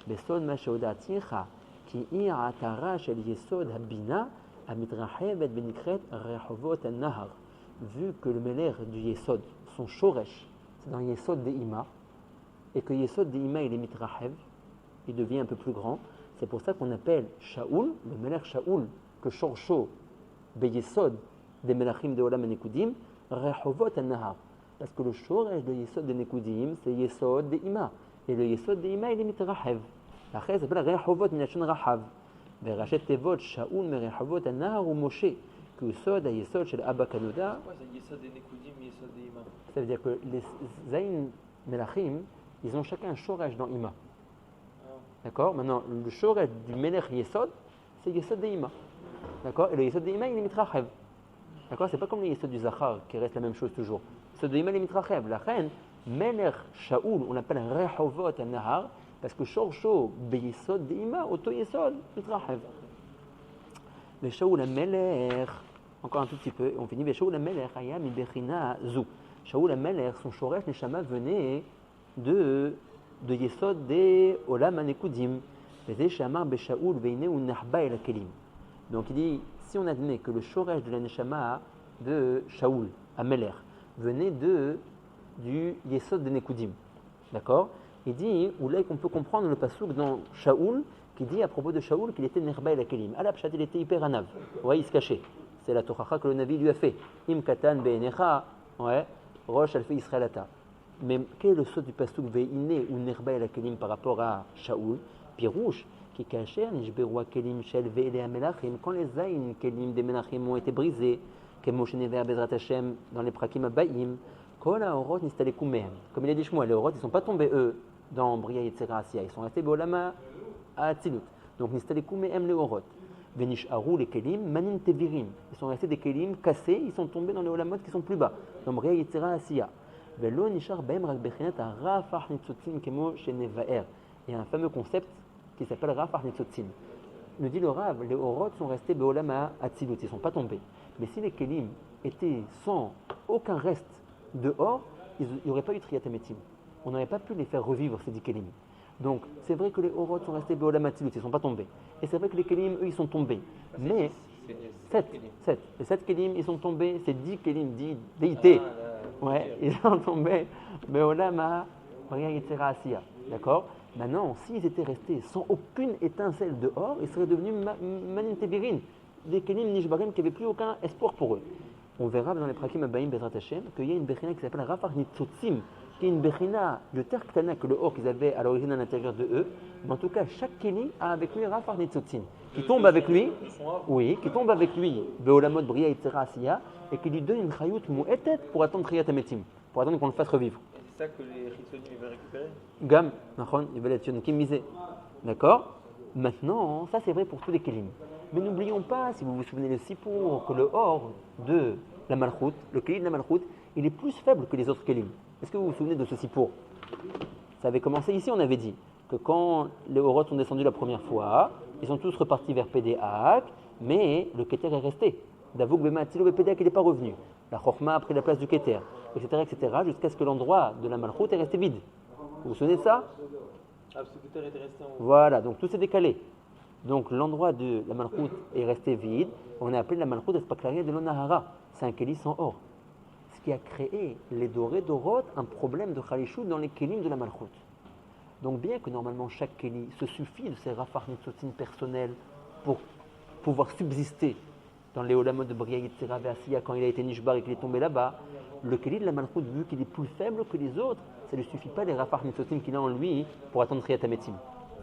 Besod Mashaodaticha, qui ir atara shel Yesod Habina, Amitrahevet Benikret Rechovot Nahar. Vu que le Melech du Yesod, son Shoresh, c'est dans Yesod de Ima, et que Yesod de Ima il est Mitrahev, il devient un peu plus grand, c'est pour ça qu'on appelle Shaoul, le Melech Shaoul, que Shorsho, Beyesod, des Melachim de Olam HaNekudim, Rechovot Nahar. Parce que le Shoresh de Yesod de Nekudim, c'est Yesod de Ima. Et le Yesod de Ima, il est Mitrahev. La Chez s'appelle Rechovot Minachon Rahav. Verachet Tevot, Shaoul, Merechovot Nahar ou Moshe. Que Yesod, Yesod, chez Abba Kanoda. Pourquoi c'est Yesod de Nekudim, Yesod de Ima? Ça veut dire que les Zayn Melachim, ils ont chacun un Shoresh dans Ima. D'accord? Maintenant, le Shoresh du Melech Yesod, c'est Yesod de Ima. D'accord? Et le Yesod de Ima, il est Mitrachev. D'accord? C'est pas comme le Yesod du Zachar qui reste la même chose toujours. Le Yesod de Ima, il est Mitrachev. La reine, Melech Shaoul, on l'appelle Rechovot Nahar, parce que Shorsho, Beyesod de Ima, Oto Yesod, Mitrachev. Le Shaoul Melech, encore un tout petit peu, on finit. Le Shaoul Melech, Ayam Ibechina Zou. Shaoul Melech, son Shoresh Neshama venait de Yesod de Olam HaNekudim. Donc il dit, si on admet que le shoresh de la neshama de Shaoul, Ameler, venait du Yesod de Nekudim, d'accord? Il dit, ou là qu'on peut comprendre le passouk dans Shaoul, qui dit à propos de Shaoul qu'il était Nerba el Akelim. À la pshat, il était hyper anav. Ouais, il se cachait. C'est la tochacha que le Navi lui a fait. Im katan be'enecha, ouais, rosh alfe Israelata. Mais quel est le saut du passouk ve'iné ou Nerba el Akelim par rapport à Shaoul? Pirouche, qui kacher nishberu akelim shel ve'ele amelachim, quand les zayin kelim des menachim ont été brisés, kemo shenever bezrat Hashem dans les prakim abayim, kol haorot nistaleku mehem. Comme il a dit Shmuel, les orot, ils ne sont pas tombés eux dans Bria Yetzera Asiya, ils sont restés be'olama à Atzilut. Donc nistaleku mehem les orot. Venish'aru les kelim manin tevirim. Ils sont restés des kelim cassés, ils sont tombés dans les olamot qui sont plus bas, dans Bria Yetzera Asiya. Velo nishar behem rak bechinat harafach nitzotzim kemo shenevaer. Il y a un fameux concept qui s'appelle Rafah Nitzotzin. Nous dit le Rav, les Orot sont restés Beolama Atzilut, ils ne sont pas tombés. Mais si les Kelim étaient sans aucun reste de or, il n'y aurait pas eu Triyat Ametim. On n'aurait pas pu les faire revivre, ces 10 Kelim. Donc c'est vrai que les Orot sont restés Beolama Atzilut, ils ne sont pas tombés. Et c'est vrai que les Kelim, eux, ils sont tombés. Mais 7. Les 7 Kelim, ils sont tombés, c'est 10 Kelim, 10 déités. Ouais, ils sont tombés Beolama Bria Yetzera Asiya. D'accord? Maintenant, s'ils étaient restés sans aucune étincelle de or, ils seraient devenus manin tevirin, des kelim nishbarim qui n'avaient plus aucun espoir pour eux. On verra dans les prakim abayim bezrat Hashem qu'il y a une bechina qui s'appelle Rafah Nitzotzim, qui est une bechina de terre ktana que le or qu'ils avaient à l'origine à l'intérieur de eux. Mais en tout cas, chaque kelim a avec lui Rafah Nitzotzim, qui tombe avec lui, Beolamot Bria Yetzera Asiya, et qui lui donne une chayout mu'etet pour attendre Triyat Ametim, pour attendre qu'on le fasse revivre. C'est ça que les Chitsonim veulent récupérer. Gam, ils veulent être Yonkim misé. D'accord? Maintenant, ça c'est vrai pour tous les kelim. Mais n'oublions pas, si vous vous souvenez de Sipour, que le or de la Malchut, le kelim de la Malchut, il est plus faible que les autres kelim. Est-ce que vous vous souvenez de ce Sipour? Ça avait commencé ici, on avait dit que quand les Orot sont descendus la première fois, ils sont tous repartis vers Pédéak, mais le Keter est resté. Davouk Bema Atzilo Pédéak, il n'est pas revenu. La Chochma a pris la place du Keter, etc., jusqu'à ce que l'endroit de la Malchut est resté vide. Vous vous souvenez de ça? Parce que le Keter était resté en haut. Voilà, donc tout s'est décalé. Donc l'endroit de la Malchut est resté vide. On a appelé la Malchut Espaklaria de l'Onahara. C'est un kéli sans or. Ce qui a créé les dorés d'Orot, un problème de Khalichut dans les kélim de la Malchut. Donc bien que normalement chaque kéli se suffit de ses rafar nitzotzin personnels pour pouvoir subsister dans les olamot de Bria Yetzera Asiya quand il a été nishbar et qu'il est tombé là-bas, le kéli de la Malchut, vu qu'il est plus faible que les autres, ça ne lui suffit pas les rafar nitzotzin qu'il a en lui pour attendre Triyat Ametim.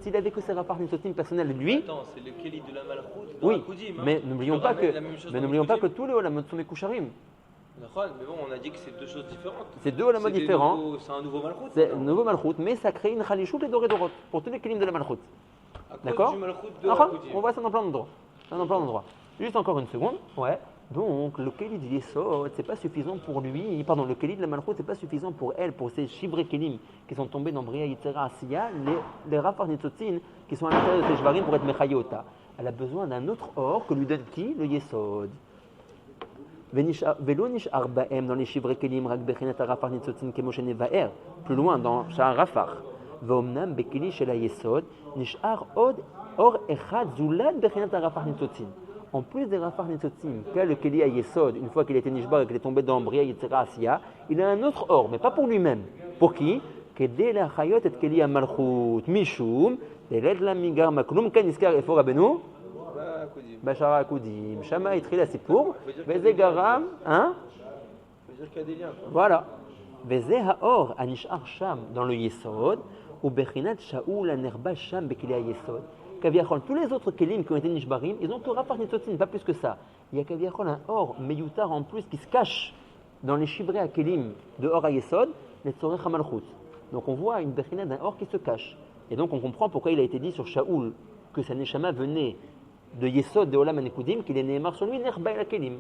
S'il avait que ses rafar nitzotzin personnels, lui... Attends, c'est le kéli de la Malchut dans oui, Akudim, hein. Mais n'oublions pas que tous les olamot sont Mekusharim. Mais bon, on a dit que c'est deux choses différentes. C'est deux olamot différents. C'est un nouveau Malchut. C'est un nouveau Malchut, mais ça crée une Khalichut et doré d'Orot pour tous les kélim de la Malchut. D'accord? On voit ça dans plein d'endroits. Juste encore une seconde. Ouais. Donc, le kéli du Yesod, c'est pas suffisant pour lui. Pardon, le kéli de la Malchut, c'est pas suffisant pour elle, pour ces shivrei kélim qui sont tombés dans Bria Yetzera Asiya, les rafar nitzotzin qui sont à l'intérieur de ces shvarim pour être mechayota. Elle a besoin d'un autre or que lui donne qui? Le Yesod. Velo nish'ar ba'em dans les shivrei kélim rak bechinat rafar nitzotzin kemo shenevaer. Plus loin dans Sha'ar Rafar. Ve'omnam bekeli shel hayesod nish'ar od or echad zulad bechinat rafar nitzotzin. En plus des rafar nitzotzim qu'a le Keli Yesod, une fois qu'il a été nishbar et qu'il est tombé dans Bria Yetzera Asiya, il a un autre or, mais pas pour lui-même. Pour qui? Kedei lachayot et Keli Malchut Mishum, deled la migar maklum kan iskar efo rabenu Bashara Akudim, Shama itri la sipur, veze garam, hein? Ça veut dire qu'il y a des liens. Voilà. Veze haor anishar sham dans le Yesod, ou bechinat Shaoul anerba sham bekeli Yesod. Kaviachol, tous les autres kelim qui ont été nishbarim, ils ont que rafar nitzotzin, pas plus que ça. Il y a Kaviachol un or meyutar en plus qui se cache dans les shivrei à kelim de or à Yesod, les tzorech hamalchut. Donc on voit une bechina d'un or qui se cache. Et donc on comprend pourquoi il a été dit sur Shaoul que sa neshama venait de Yesod de Olam Anekudim, qu'il est némar sur lui nerba el kelim.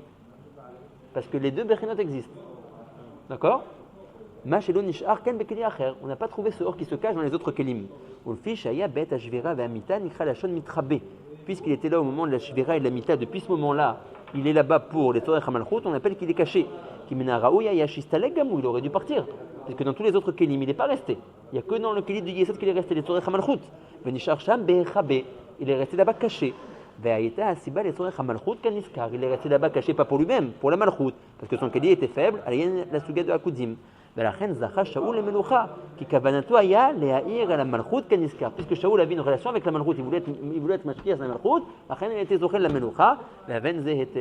Parce que les deux bechinot existent. D'accord? On n'a pas trouvé ce or qui se cache dans les autres kelim. Puisqu'il était là au moment de la shvira et de la mita, depuis ce moment-là, il est là-bas pour les Torah Hamalchut, on appelle qu'il est caché. Il aurait dû partir. Parce que dans tous les autres kelim, il n'est pas resté. Il n'y a que dans le kelim de Yesod qu'il est resté, les Torah Hamalchut. Il est resté là-bas caché. והייתה הסיבה לצורך המלכות כנזכר, il est resté là-bas caché pas pour lui-même, pour la malchut, parce que son kéli était faible, על la סוגיה de הקודים. ולכן זכה שאול למלוכה, כי כוונתו היה להעיר על המלכות כנזכר, puisque שאול avait une relation avec la malchut, il voulait être משקיע על המלכות, לכן il était זוכה למלוכה, והבן זה היטב.